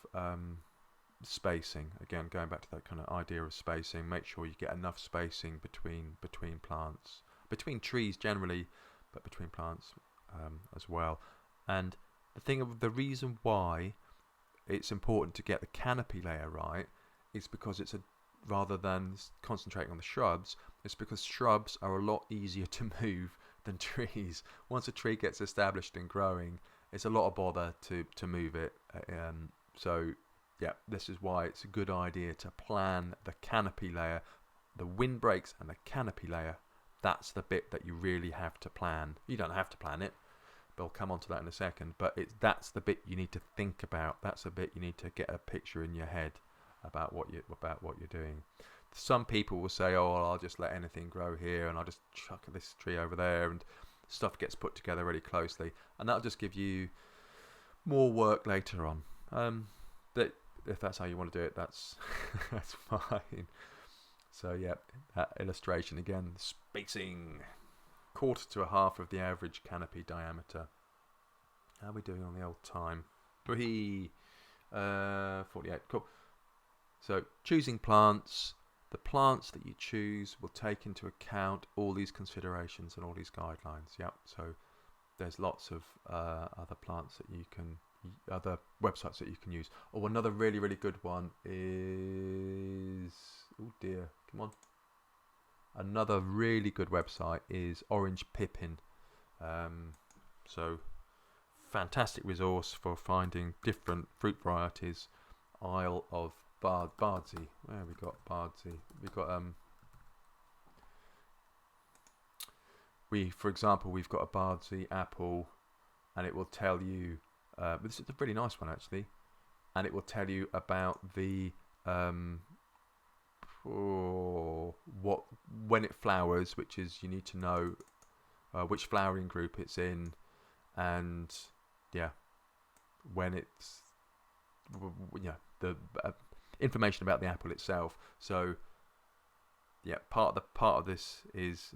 spacing. Again, going back to that kind of idea of spacing, make sure you get enough spacing between plants, between trees generally, but between plants as well. And the reason why it's important to get the canopy layer right is because it's rather than concentrating on the shrubs, it's because shrubs are a lot easier to move than trees. Once a tree gets established and growing, it's a lot of bother to move it. So yeah, this is why it's a good idea to plan the canopy layer, the windbreaks and the canopy layer. That's the bit that you really have to plan. You don't have to plan it, but I'll come on to that in a second. But that's the bit you need to think about. That's the bit you need to get a picture in your head about what you're doing. Some people will say, "Oh, well, I'll just let anything grow here, and I'll just chuck this tree over there," and stuff gets put together really closely, and that'll just give you more work later on. But if that's how you want to do it, that's that's fine. So yeah, that illustration again, spacing, 1/4 to 1/2 of the average canopy diameter. How are we doing on the old time? 48. Cool. So choosing plants. The plants that you choose will take into account all these considerations and all these guidelines. Yep. So there's lots of other plants that you can, other websites that you can use. Oh, another really, really good one is, oh dear, come on. Another really good website is Orange Pippin. So fantastic resource for finding different fruit varieties. Isle of Bardsey. Where have we got Bardsey? We've got for example, we've got a Bardsey apple, and it will tell you. This is a really nice one actually, and it will tell you about the when it flowers, which is you need to know which flowering group it's in, and yeah, when it's the information about the apple itself. So yeah, part of this is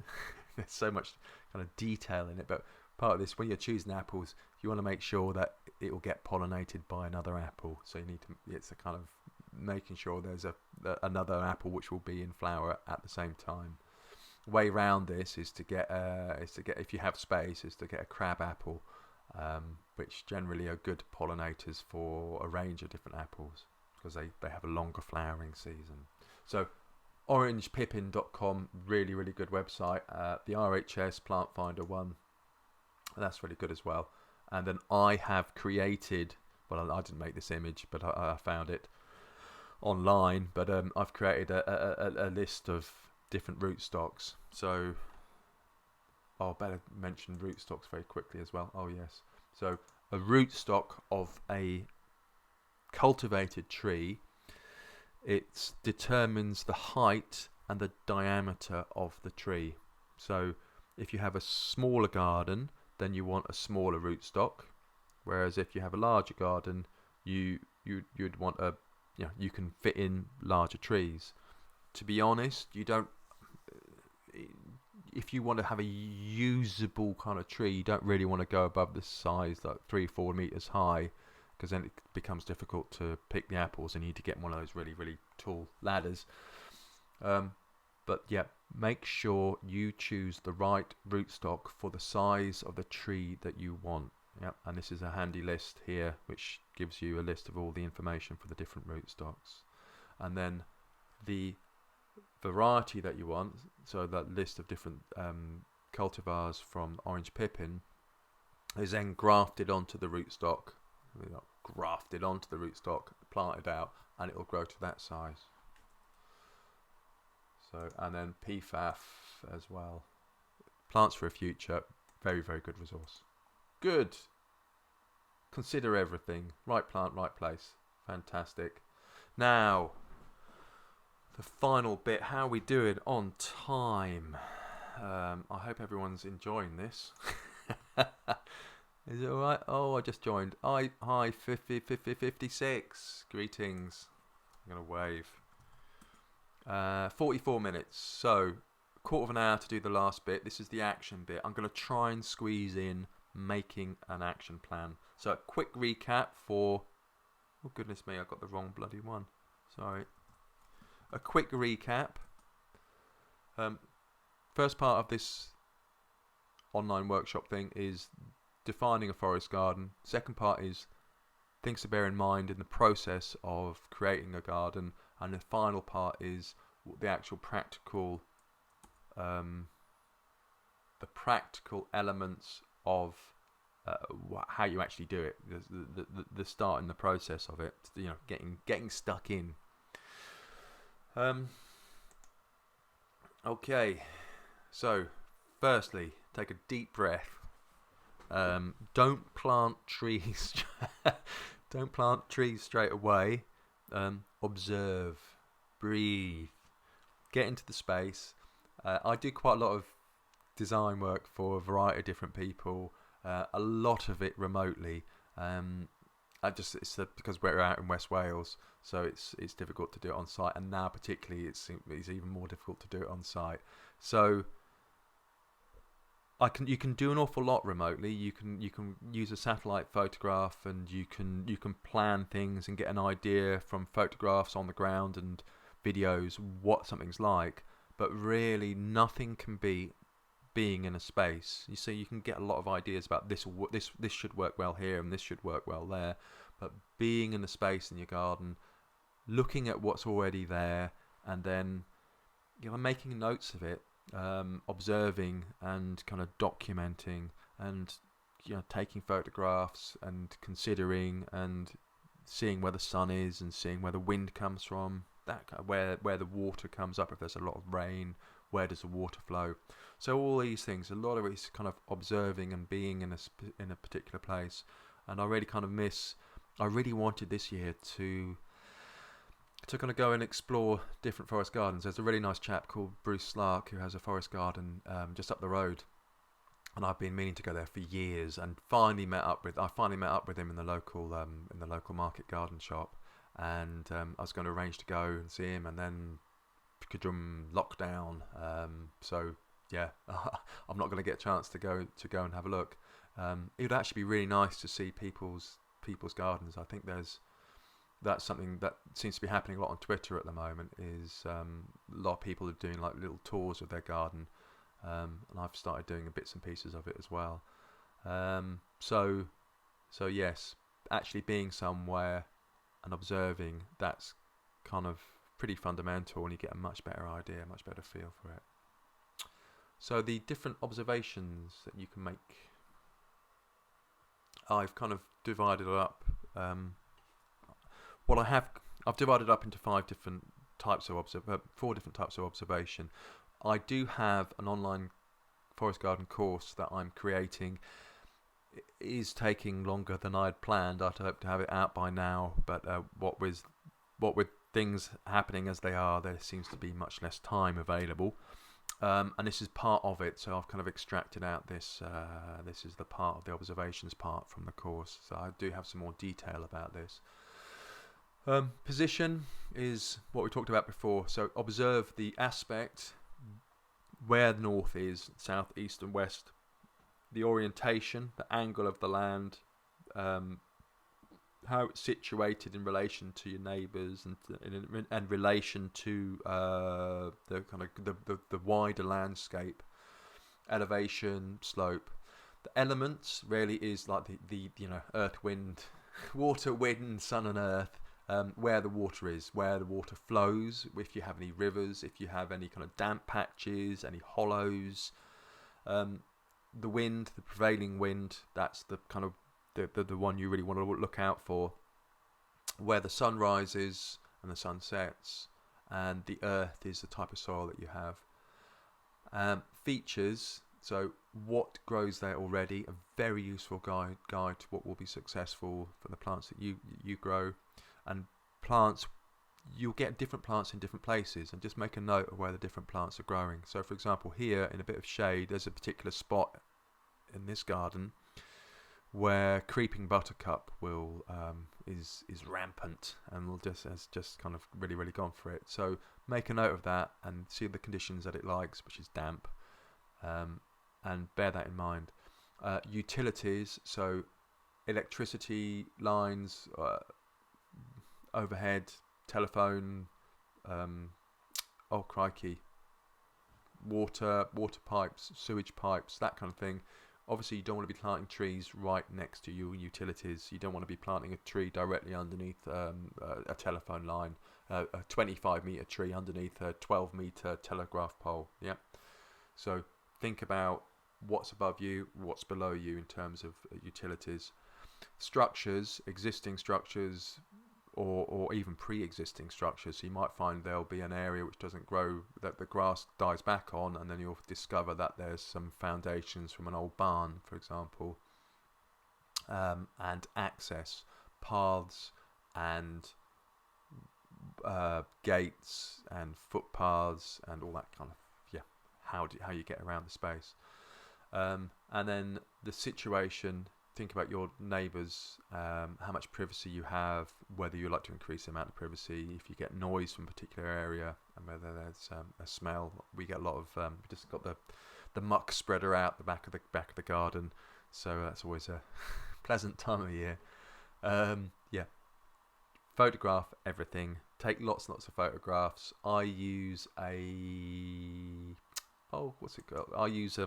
there's so much kind of detail in it, but part of this, when you're choosing apples, you want to make sure that it will get pollinated by another apple. So you need to, it's a kind of making sure there's another apple which will be in flower at the same time. Way round this is to get if you have space, is to get a crab apple, which generally are good pollinators for a range of different apples because they have a longer flowering season. So orangepippin.com, really, really good website. The RHS Plant Finder one, that's really good as well. And then I have created, well, I didn't make this image, but I found it online. But I've created a list of different rootstocks. So I'll better mention rootstocks very quickly as well. Oh yes. So a rootstock of a cultivated tree, it determines the height and the diameter of the tree. So if you have a smaller garden, then you want a smaller rootstock, whereas if you have a larger garden, you'd want you can fit in larger trees. To be honest, you don't. If you want to have a usable kind of tree, you don't really want to go above the size, like 3-4 meters high, because then it becomes difficult to pick the apples and you need to get one of those really, really tall ladders. But yeah, make sure you choose the right rootstock for the size of the tree that you want. Yep, and this is a handy list here which gives you a list of all the information for the different rootstocks. And then the variety that you want, so that list of different cultivars from Orange Pippin is then grafted onto the rootstock. Grafted onto the rootstock, planted out, and it will grow to that size. So, and then PFAF as well. Plants for a Future, very, very good resource. Good. Consider everything. Right plant, right place. Fantastic. Now, the final bit, how are we doing on time? I hope everyone's enjoying this. Is it alright? Oh, I just joined. Hi, 56. Greetings. I'm going to wave. 44 minutes. So, quarter of an hour to do the last bit. This is the action bit. I'm going to try and squeeze in making an action plan. So, a quick recap for... Oh, goodness me, I got the wrong bloody one. Sorry. A quick recap. First part of this online workshop thing is defining a forest garden. Second part is things to bear in mind in the process of creating a garden, and the final part is the actual practical elements of how you actually do it, the start and the process of it, you know, getting stuck in. Okay, so firstly, take a deep breath. Don't plant trees. Don't plant trees straight away. Observe, breathe, get into the space. I do quite a lot of design work for a variety of different people. A lot of it remotely. Because we're out in West Wales, so it's difficult to do it on site, and now particularly it's even more difficult to do it on site. So you can do an awful lot remotely. You can use a satellite photograph, and you can plan things and get an idea from photographs on the ground and videos what something's like. But really, nothing can beat being in a space. You see, you can get a lot of ideas about this should work well here and this should work well there. But being in a space in your garden, looking at what's already there, and then making notes of it. Observing and kind of documenting, and taking photographs and considering and seeing where the sun is and seeing where the wind comes from, that kind of where the water comes up, if there's a lot of rain, where does the water flow. So all these things, a lot of it is kind of observing and being in a particular place. And I really wanted this year to kind of go and explore different forest gardens. There's a really nice chap called Bruce Slark who has a forest garden just up the road, and I've been meaning to go there for years, and finally met up with him in the local market garden shop, and I was going to arrange to go and see him, and then lockdown. So yeah, I'm not going to get a chance to go and have a look. It would actually be really nice to see people's gardens. I think that's something that seems to be happening a lot on Twitter at the moment. Is a lot of people are doing like little tours of their garden, and I've started doing bits and pieces of it as well. So yes, actually being somewhere and observing, that's kind of pretty fundamental, and you get a much better idea, a much better feel for it. So the different observations that you can make, I've kind of divided it up. I've divided up into 4 different types of observation. I do have an online forest garden course that I'm creating. It is taking longer than I'd planned. I'd hope to have it out by now, but what with things happening as they are, there seems to be much less time available. And this is part of it, so I've kind of extracted out this. This is the part of the observations part from the course. So I do have some more detail about this. Position is what we talked about before. So observe the aspect, where the north is, south, east and west, the orientation, the angle of the land, how it's situated in relation to your neighbours, and in relation to the kind of the wider landscape, elevation, slope. The elements really is like the earth, wind, water, wind, sun and earth. Where the water is, where the water flows, if you have any rivers, if you have any kind of damp patches, any hollows. The wind, the prevailing wind, that's the kind of the one you really want to look out for. Where the sun rises and the sun sets, and the earth is the type of soil that you have. Features, so what grows there already, a very useful guide to what will be successful for the plants that you grow. And plants, you'll get different plants in different places, and just make a note of where the different plants are growing. So for example, here in a bit of shade, there's a particular spot in this garden where creeping buttercup will is rampant and will has just kind of really gone for it. So make a note of that and see the conditions that it likes, which is damp, and bear that in mind. Utilities, so electricity lines, overhead, telephone, oh crikey, water pipes, sewage pipes, that kind of thing. Obviously you don't want to be planting trees right next to your utilities. You don't want to be planting a tree directly underneath a telephone line, a 25-metre tree underneath a 12-metre telegraph pole. Yeah. So think about what's above you, what's below you in terms of utilities. Structures, existing structures, or even pre-existing structures. So you might find there'll be an area which doesn't grow, that the grass dies back on, and then you'll discover that there's some foundations from an old barn, for example, and access, paths and gates and footpaths and all that kind of, how you get around the space. And then the situation, think about your neighbours, how much privacy you have, whether you like to increase the amount of privacy, if you get noise from a particular area, and whether there's a smell. We get a lot of we just got the muck spreader out the back of the garden, so that's always a pleasant time of year. Photograph everything. Take lots and lots of photographs. I use what's it called? I use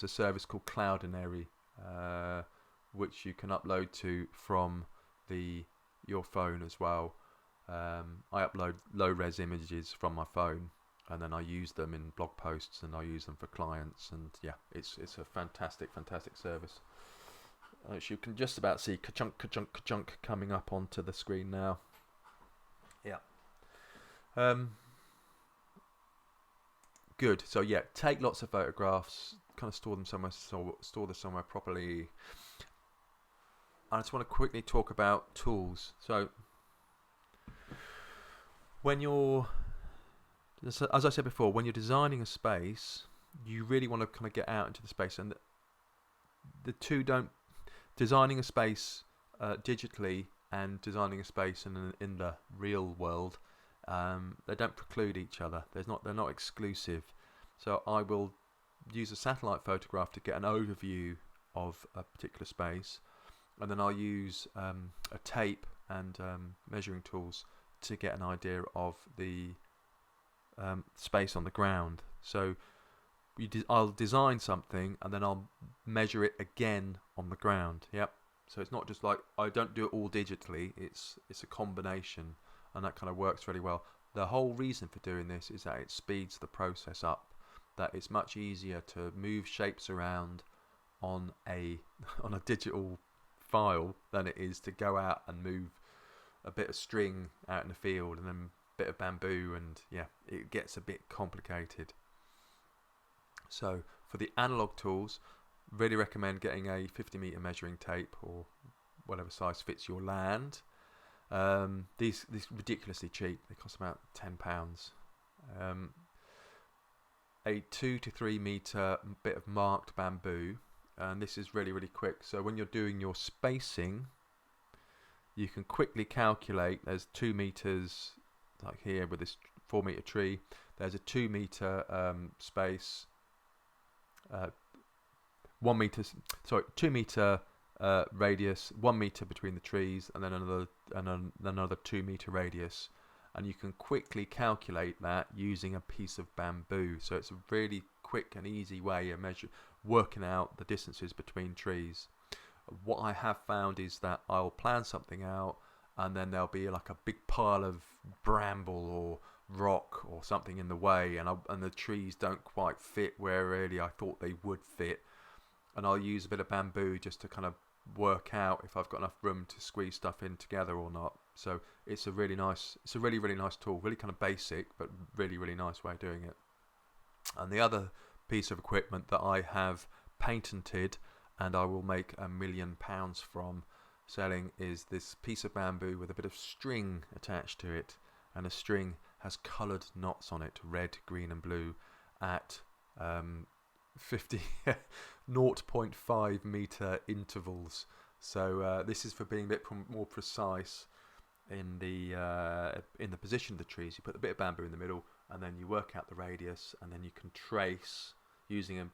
a service called Cloudinary, which you can upload to from your phone as well. I upload low-res images from my phone, and then I use them in blog posts, and I use them for clients. And it's a fantastic service. Which you can just about see ka-chunk, ka-chunk, ka-chunk coming up onto the screen now. Good. So take lots of photographs, kind of store them somewhere properly. I just want to quickly talk about tools. So as I said before, when you're designing a space, you really want to kind of get out into the space, and the two don't. Designing a space digitally and designing a space in the real world, they don't preclude each other. They're not exclusive. So I will use a satellite photograph to get an overview of a particular space, and then I'll use a tape and measuring tools to get an idea of the space on the ground. So I'll design something and then I'll measure it again on the ground. So it's not just like, I don't do it all digitally. It's a combination, and that kind of works really well. The whole reason for doing this is that it speeds the process up. That it's much easier to move shapes around on a digital file than it is to go out and move a bit of string out in the field and then a bit of bamboo, and it gets a bit complicated. So for the analog tools, really recommend getting a 50-meter measuring tape or whatever size fits your land. These ridiculously cheap. They cost about £10. A 2 to 3 meter bit of marked bamboo, and this is really quick. So when you're doing your spacing, you can quickly calculate. There's 2 meters, like here with this 4-meter tree. There's a 2 meter space. 2 meter radius, 1 meter between the trees, and then another 2 meter radius, and you can quickly calculate that using a piece of bamboo. So it's a really quick and easy way of working out the distances between trees. What I have found is that I'll plan something out, and then there'll be like a big pile of bramble or rock or something in the way, and the trees don't quite fit where really I thought they would fit, and I'll use a bit of bamboo just to kind of work out if I've got enough room to squeeze stuff in together or not. So it's a really nice tool, really kind of basic, but really nice way of doing it. And the other piece of equipment that I have patented, and I will make £1 million from selling, is this piece of bamboo with a bit of string attached to it, and the string has coloured knots on it, red, green and blue, at 50 0.5 meter intervals. So this is for being a bit more precise in the position of the trees. You put a bit of bamboo in the middle, and then you work out the radius, and then you can trace using a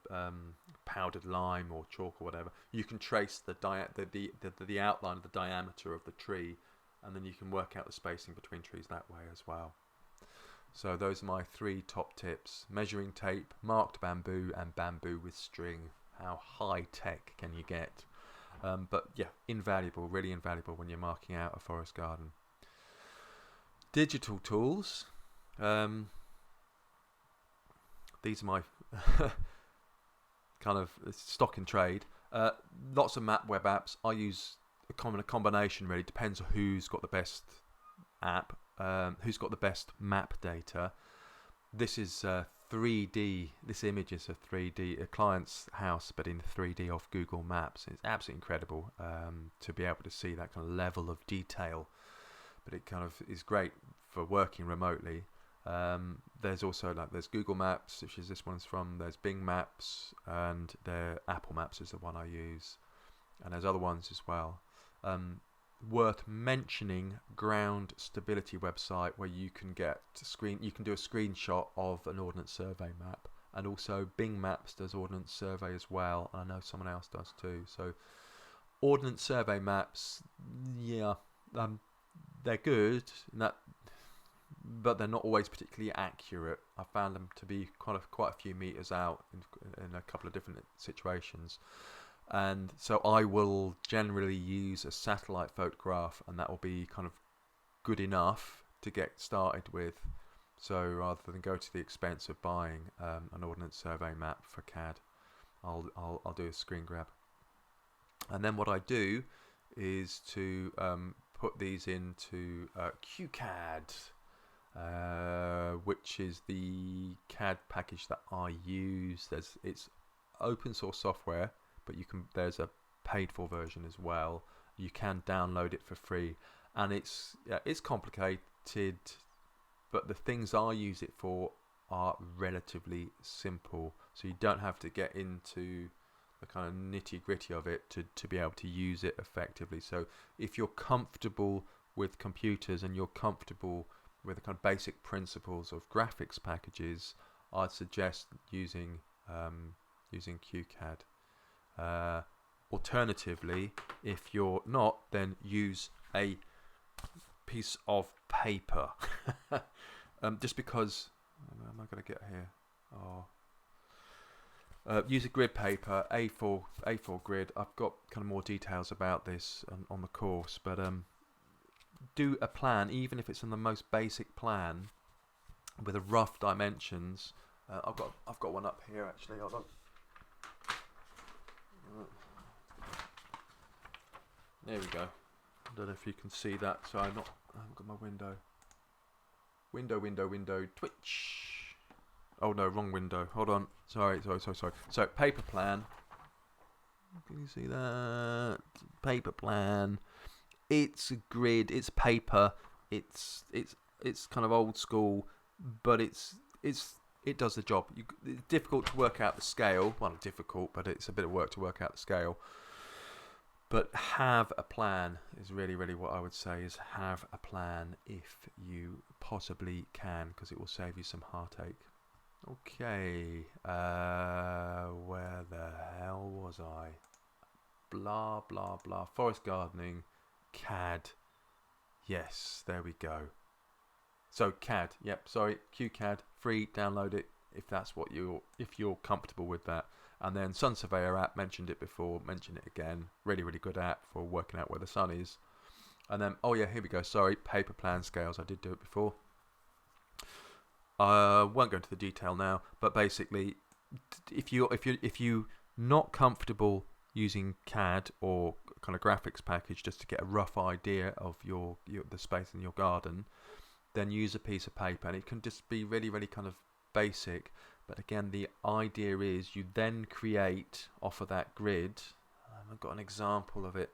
powdered lime or chalk or whatever. You can trace the outline of the diameter of the tree, and then you can work out the spacing between trees that way as well. So those are my 3 top tips: measuring tape, marked bamboo, and bamboo with string. How high tech can you get? But yeah, invaluable, really invaluable when you're marking out a forest garden. Digital tools. These are my kind of stock in trade. Lots of web apps. I use a combination, really. Depends on who's got the best app, who's got the best map data. This is 3D. This image is a client's house, but in 3D off Google Maps. It's absolutely incredible to be able to see that kind of level of detail. But it kind of is great for working remotely. There's also there's Google Maps, which is this one's from. There's Bing Maps, and Apple Maps is the one I use, and there's other ones as well. Worth mentioning, Ground Stability website, where you can do a screenshot of an Ordnance Survey map, and also Bing Maps does Ordnance Survey as well. I know someone else does too. So Ordnance Survey maps, yeah, they're good in that, but they're not always particularly accurate. I found them to be quite a few meters out in a couple of different situations. And so I will generally use a satellite photograph, and that will be kind of good enough to get started with. So rather than go to the expense of buying an Ordnance Survey map for CAD, I'll do a screen grab. And then what I do is to put these into QCAD, which is the CAD package that I use. It's open source software, but there's a paid for version as well. You can download it for free, and it's complicated, but the things I use it for are relatively simple, so you don't have to get into the kind of nitty gritty of it to be able to use it effectively. So if you're comfortable with computers and you're comfortable with the kind of basic principles of graphics packages, I'd suggest using QCAD. Alternatively, if you're not, then use a piece of paper. Just because, where am I going to get here? Use a grid paper, A4 grid. I've got kind of more details about this on the course, but do a plan, even if it's in the most basic plan, with a rough dimensions. I've got one up here actually. Hold on. There we go. I don't know if you can see that. So I haven't got my window. Window. Twitch. Oh no, wrong window. Hold on. Sorry. So paper plan. Can you see that? Paper plan. It's a grid. It's paper. It's kind of old school, but it does the job. It's difficult to work out the scale. Well, not difficult, but it's a bit of work to work out the scale. But have a plan is really, really what I would say, is have a plan if you possibly can, because it will save you some heartache. Okay, where the hell was I? Blah, blah, blah. Forest gardening, CAD. Yes, there we go. So CAD, yep, sorry, QCAD, free, download it if you're comfortable with that. And then Sun Surveyor app, mentioned it before, mention it again. Really, really good app for working out where the sun is. And then, oh yeah, here we go. Sorry, paper plan scales. I did do it before. I won't go into the detail now, but basically, if you're not comfortable using CAD or kind of graphics package just to get a rough idea of the space in your garden, then use a piece of paper, and it can just be really, really kind of basic. But again, the idea is you then create off of that grid. I've got an example of it.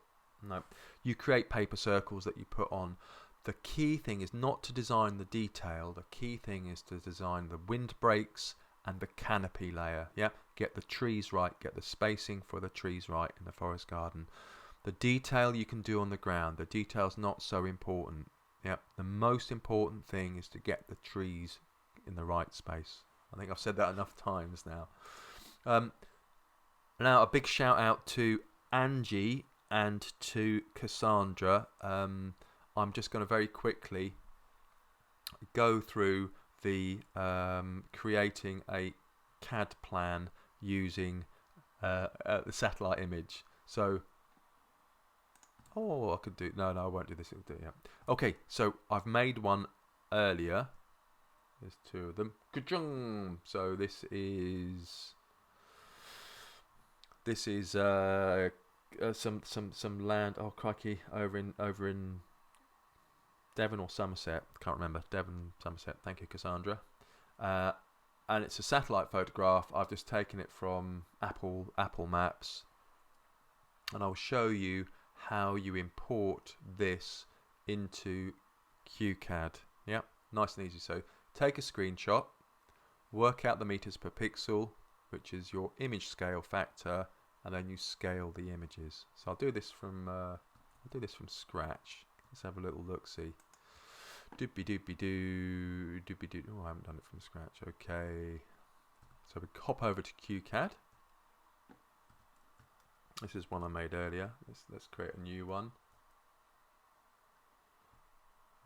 No, you create paper circles that you put on. The key thing is not to design the detail. The key thing is to design the windbreaks and the canopy layer. Yeah, get the trees right, get the spacing for the trees right in the forest garden. The detail you can do on the ground, the detail's not so important. Yep, the most important thing is to get the trees in the right space. I think I've said that enough times now. Now a big shout out to Angie and to Cassandra. I'm just going to very quickly go through the creating a CAD plan using the satellite image. So, I could do, no, I won't do this, it'll do it, yeah. Okay, so I've made one earlier. There's two of them. Ka-chung! So this is some land, oh crikey, over in Devon or Somerset, can't remember, Devon, Somerset, thank you Cassandra. And it's a satellite photograph. I've just taken it from Apple Maps, and I'll show you how you import this into QCAD. Yeah, nice and easy. So take a screenshot, work out the meters per pixel, which is your image scale factor, and then you scale the images. So I'll do this from scratch. Let's have a little look see. Doopy doopy doo, doopy doo. Oh, I haven't done it from scratch. Okay, so we hop over to QCAD. This is one I made earlier. Let's create a new one.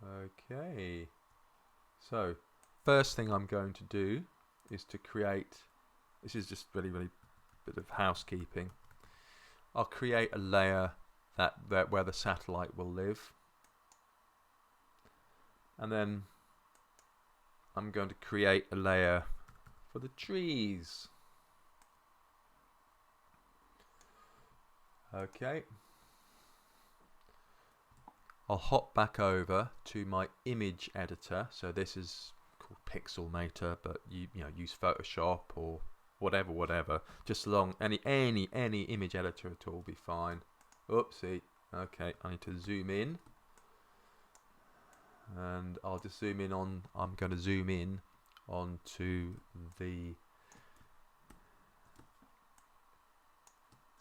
Okay, so first thing I'm going to do is to create, this is just really bit of housekeeping. I'll create a layer that where the satellite will live, and then I'm going to create a layer for the trees. Okay, I'll hop back over to my image editor. So this is called Pixelmator, but you use Photoshop or whatever. Just along any image editor at all will be fine. Oopsie. Okay, I need to zoom in, and I'll just zoom in on. I'm going to zoom in onto the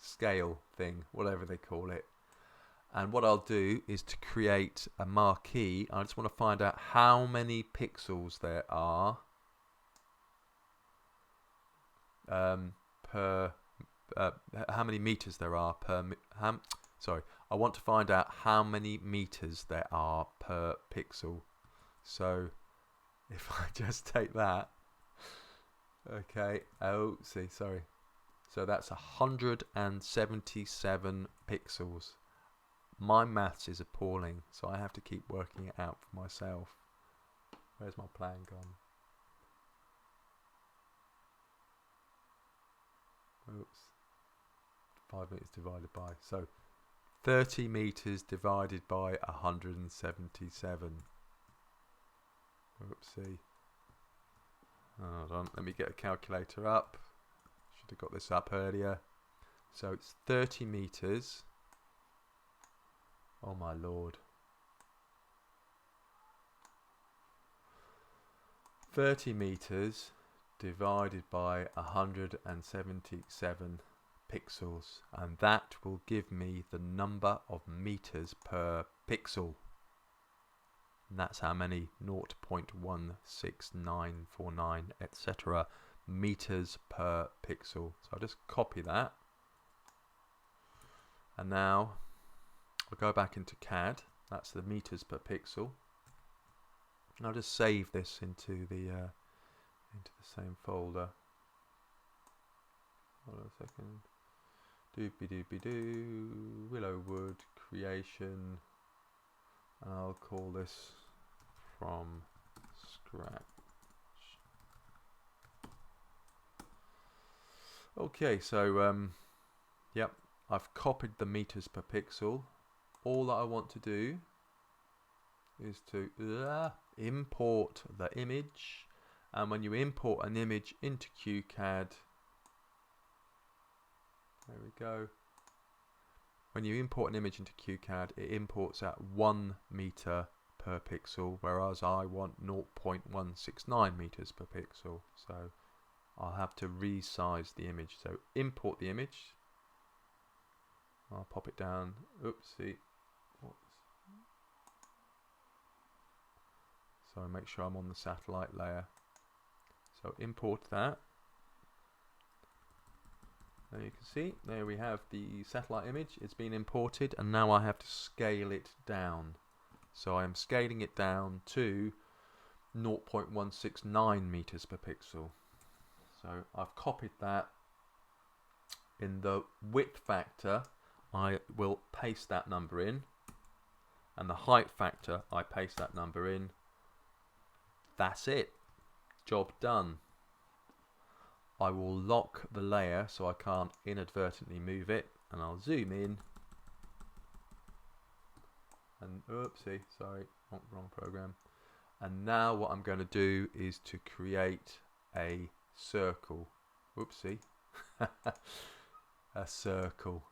scale thing, whatever they call it. And what I'll do is to create a marquee. I just want to find out how many pixels there are per how many meters there are per sorry, I want to find out how many meters there are per pixel. So if I just take that, okay, sorry, so that's 177 pixels. My maths is appalling, so I have to keep working it out for myself. Where's my plan gone? Oops. 5 meters divided by, so 30 meters divided by 177. Oopsie. Hold on, let me get a calculator up. Should have got this up earlier. So it's 30 meters. Oh my lord. 30 meters divided by 177 pixels, and that will give me the number of meters per pixel. And that's how many 0.16949 etc. meters per pixel. So I'll just copy that, and now I'll go back into CAD. That's the meters per pixel. And I'll just save this into the same folder. Hold on a second. Doopy doopy doo. Willowwood creation. And I'll call this from scratch. Okay, so yep, I've copied the meters per pixel. All that I want to do is to import the image, and when you import an image into QCAD, there we go. When you import an image into QCAD, it imports at 1 meter per pixel, whereas I want 0.169 meters per pixel. So I'll have to resize the image. So import the image. I'll pop it down. Oopsie. So make sure I'm on the satellite layer. So import that. There you can see, there we have the satellite image. It's been imported, and now I have to scale it down. So I am scaling it down to 0.169 meters per pixel. So I've copied that. In the width factor, I will paste that number in, and the height factor, I paste that number in. That's it. Job done. I will lock the layer so I can't inadvertently move it, and I'll zoom in. And oopsie, sorry, wrong program. And now what I'm going to do is to create a circle. Whoopsie. A circle.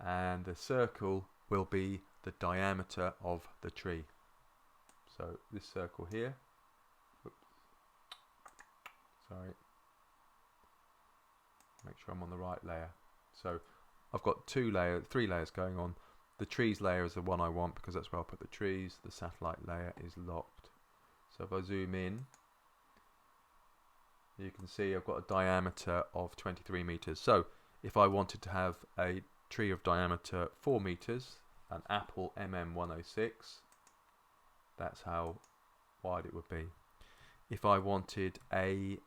And the circle will be the diameter of the tree. So this circle here. Oops. Sorry. Make sure I'm on the right layer. So I've got three layers going on. The trees layer is the one I want because that's where I'll put the trees. The satellite layer is locked. So if I zoom in, you can see I've got a diameter of 23 meters. So if I wanted to have a tree of diameter 4 meters, an apple MM106, that's how wide it would be. If I wanted a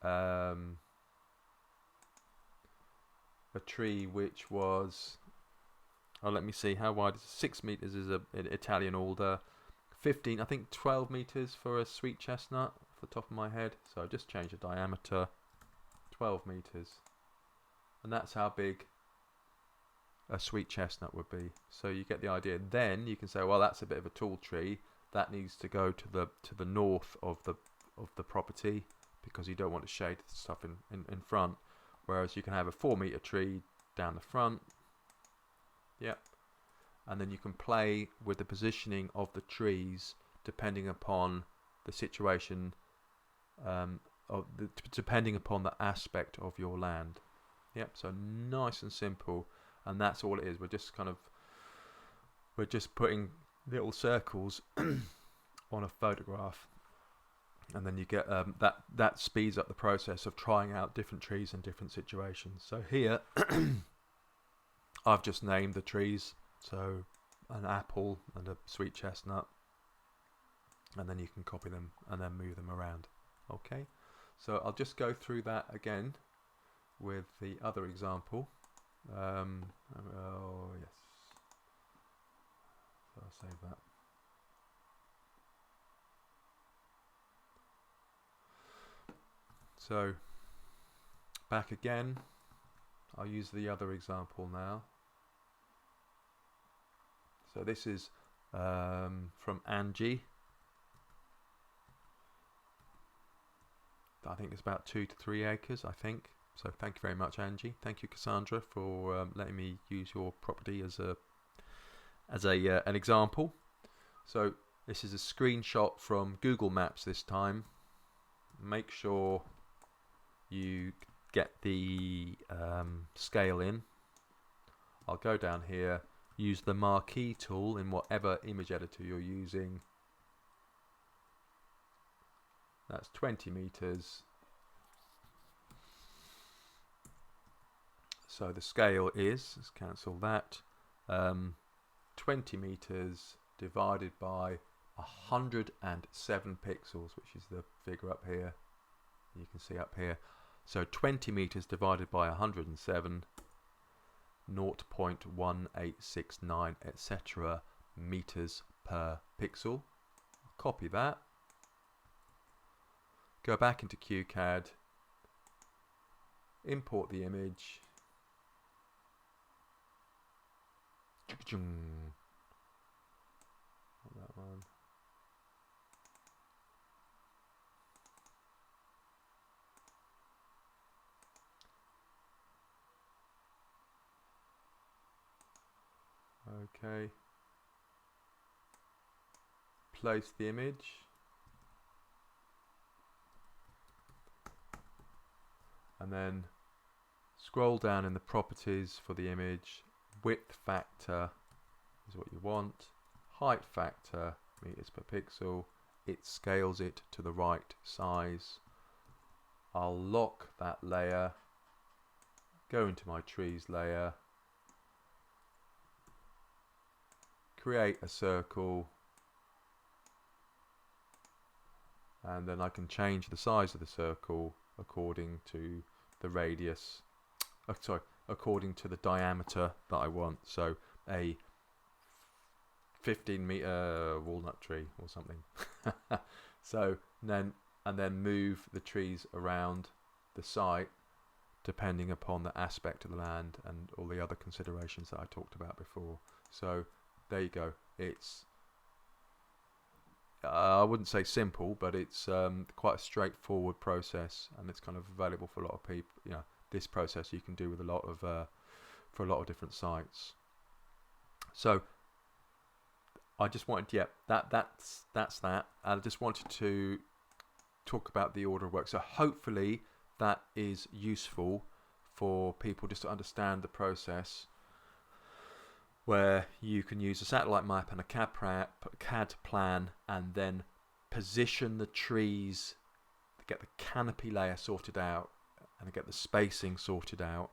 tree which was, let me see, how wide is it? 6 meters is an Italian alder. 15, I think 12 meters for a sweet chestnut off the top of my head. So I just change the diameter, 12 meters. And that's how big a sweet chestnut would be. So you get the idea. Then you can say, well, that's a bit of a tall tree. That needs to go to the north of the property because you don't want to shade stuff in front. Whereas you can have a 4 meter tree down the front. Yep. And then you can play with the positioning of the trees depending upon the situation, depending upon the aspect of your land. Yep. So nice and simple, and that's all it is. We're just putting little circles on a photograph, and then you get that speeds up the process of trying out different trees in different situations. So here I've just named the trees, so an apple and a sweet chestnut, and then you can copy them and then move them around. Okay, so I'll just go through that again with the other example. Oh yes, so I'll save that. So back again, I'll use the other example now. So this is from Angie. I think it's about 2 to 3 acres, I think. So thank you very much, Angie. Thank you, Cassandra, for letting me use your property as an example. So this is a screenshot from Google Maps this time. Make sure you get the scale in. I'll go down here, use the marquee tool in whatever image editor you're using. That's 20 meters. So the scale is, let's cancel that, 20 meters divided by 107 pixels, which is the figure up here. You can see up here. So 20 meters divided by 107, 0.1869, etc. meters per pixel. Copy that. Go back into QCAD. Import the image. That one. Okay. Place the image. and then scroll down in the properties for the image. Width factor is what you want. Height factor, meters per pixel. It scales it to the right size. I'll lock that layer, go into my trees layer, create a circle, and then I can change the size of the circle according to the radius, according to the diameter that I want. So a 15-meter walnut tree or something. So then move the trees around the site depending upon the aspect of the land and all the other considerations that I talked about before. So there you go. It's I wouldn't say simple, but it's quite a straightforward process, and it's kind of available for a lot of people. You know, this process you can do with a lot of for a lot of different sites. So I just wanted, that's that. I just wanted to talk about the order of work. So hopefully that is useful for people just to understand the process, where you can use a satellite map and a CAD plan, and then position the trees, get the canopy layer sorted out, and get the spacing sorted out,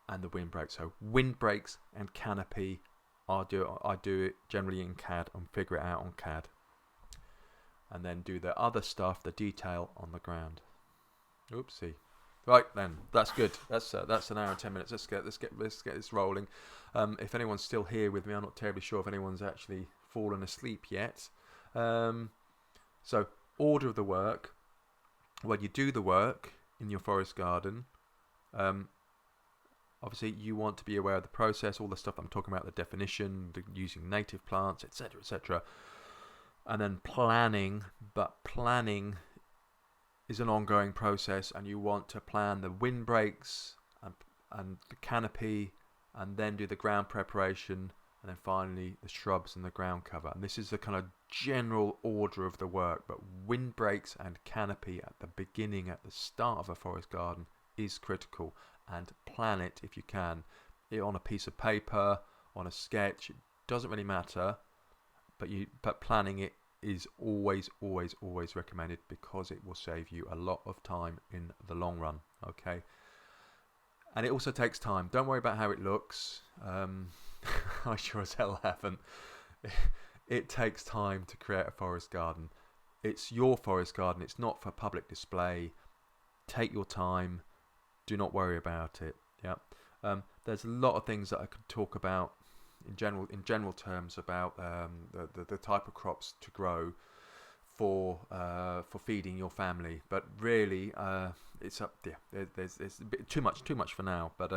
and the windbreak. So windbreaks and canopy, I do it generally in CAD and figure it out on CAD, and then do the other stuff, the detail on the ground. Oopsie. Right then, that's good. That's an hour and 10 minutes. Let's get this rolling. If anyone's still here with me, I'm not terribly sure if anyone's actually fallen asleep yet. So order of the work. When you do the work in your forest garden, obviously you want to be aware of the process, all the stuff I'm talking about, the definition, using native plants, etc., etc. And then planning, but planning is an ongoing process, and you want to plan the windbreaks and the canopy, and then do the ground preparation, and then finally the shrubs and the ground cover. And this is the kind of general order of the work, but windbreaks and canopy at the beginning, at the start of a forest garden, is critical. And plan it if you can, on a piece of paper, on a sketch. It doesn't really matter, but planning it is always recommended, because it will save you a lot of time in the long run. Okay, and it also takes time. Don't worry about how it looks. I sure as hell haven't. It takes time to create a forest garden. It's your forest garden. It's not for public display. Take your time. Do not worry about it. Yeah. There's a lot of things that I could talk about in general terms about the type of crops to grow for feeding your family, but really it's up there. There's a bit too much for now. But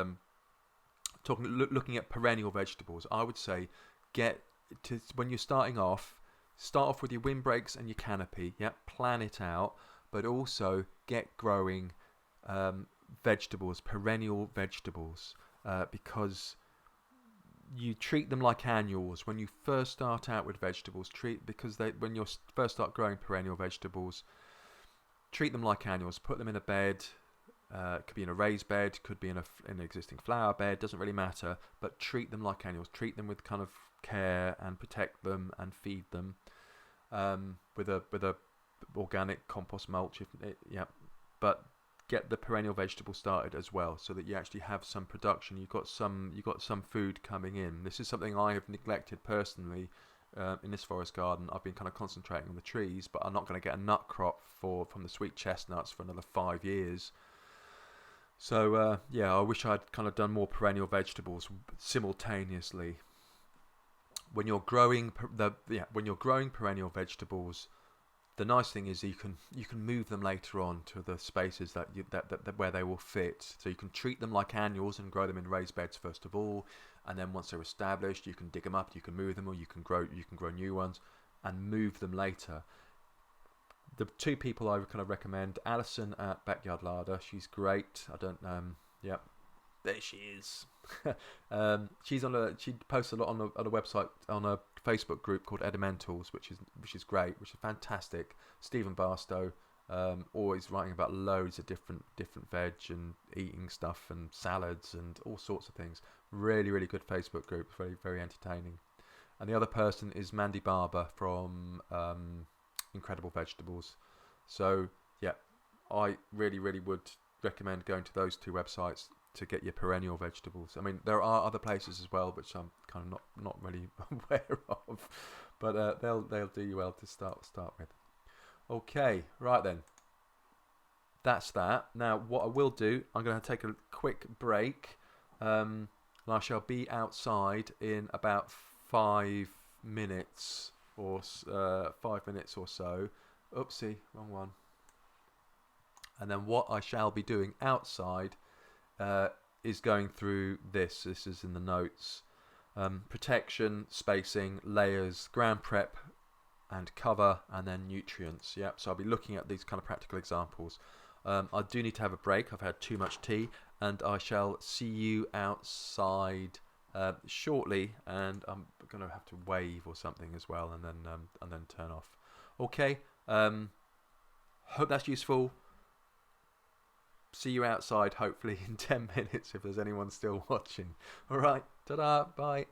looking at perennial vegetables, I would say when you're starting off, start off with your windbreaks and your canopy. Yeah, plan it out, but also get growing vegetables, perennial vegetables, because you treat them like annuals when you first start out with vegetables. When you first start growing perennial vegetables, treat them like annuals. Put them in a bed. Could be in a raised bed, could be in an existing flower bed. Doesn't really matter. But treat them like annuals. Treat them with kind of care and protect them and feed them with a organic compost mulch. But get the perennial vegetable started as well, so that you actually have some production. You've got some food coming in. This is something I have neglected personally in this forest garden. I've been kind of concentrating on the trees, but I'm not going to get a nut crop from the sweet chestnuts for another 5 years. So I wish I'd kind of done more perennial vegetables simultaneously. When you're growing perennial vegetables, the nice thing is you can move them later on to the spaces that where they will fit. So you can treat them like annuals and grow them in raised beds first of all, and then once they're established, you can dig them up, you can move them, or you can grow new ones and move them later. The two people I would kind of recommend, Alison at Backyard Larder. She's great. There she is. She posts a lot on a website, on a Facebook group called Edimentals, which is great, which is fantastic. Stephen Barstow, Always writing about loads of different veg and eating stuff and salads and all sorts of things. Really, really good Facebook group. Very, very entertaining. And the other person is Mandy Barber from Incredible Vegetables. So yeah, I really, really would recommend going to those two websites to get your perennial vegetables. I mean, there are other places as well, which I'm kind of not really aware of, but they'll do you well to start with. Okay, right then. That's that. Now, what I will do, I'm going to take a quick break, and I shall be outside in about 5 minutes or 5 minutes or so. Oopsie, wrong one. And then what I shall be doing outside is going through this. This is in the notes. Protection, spacing, layers, ground prep, and cover, and then nutrients. Yep. So I'll be looking at these kind of practical examples. I do need to have a break. I've had too much tea, and I shall see you outside shortly. And I'm going to have to wave or something as well, and then turn off. Okay. Hope that's useful. See you outside, hopefully in 10 minutes if there's anyone still watching. All right. Ta-da. Bye.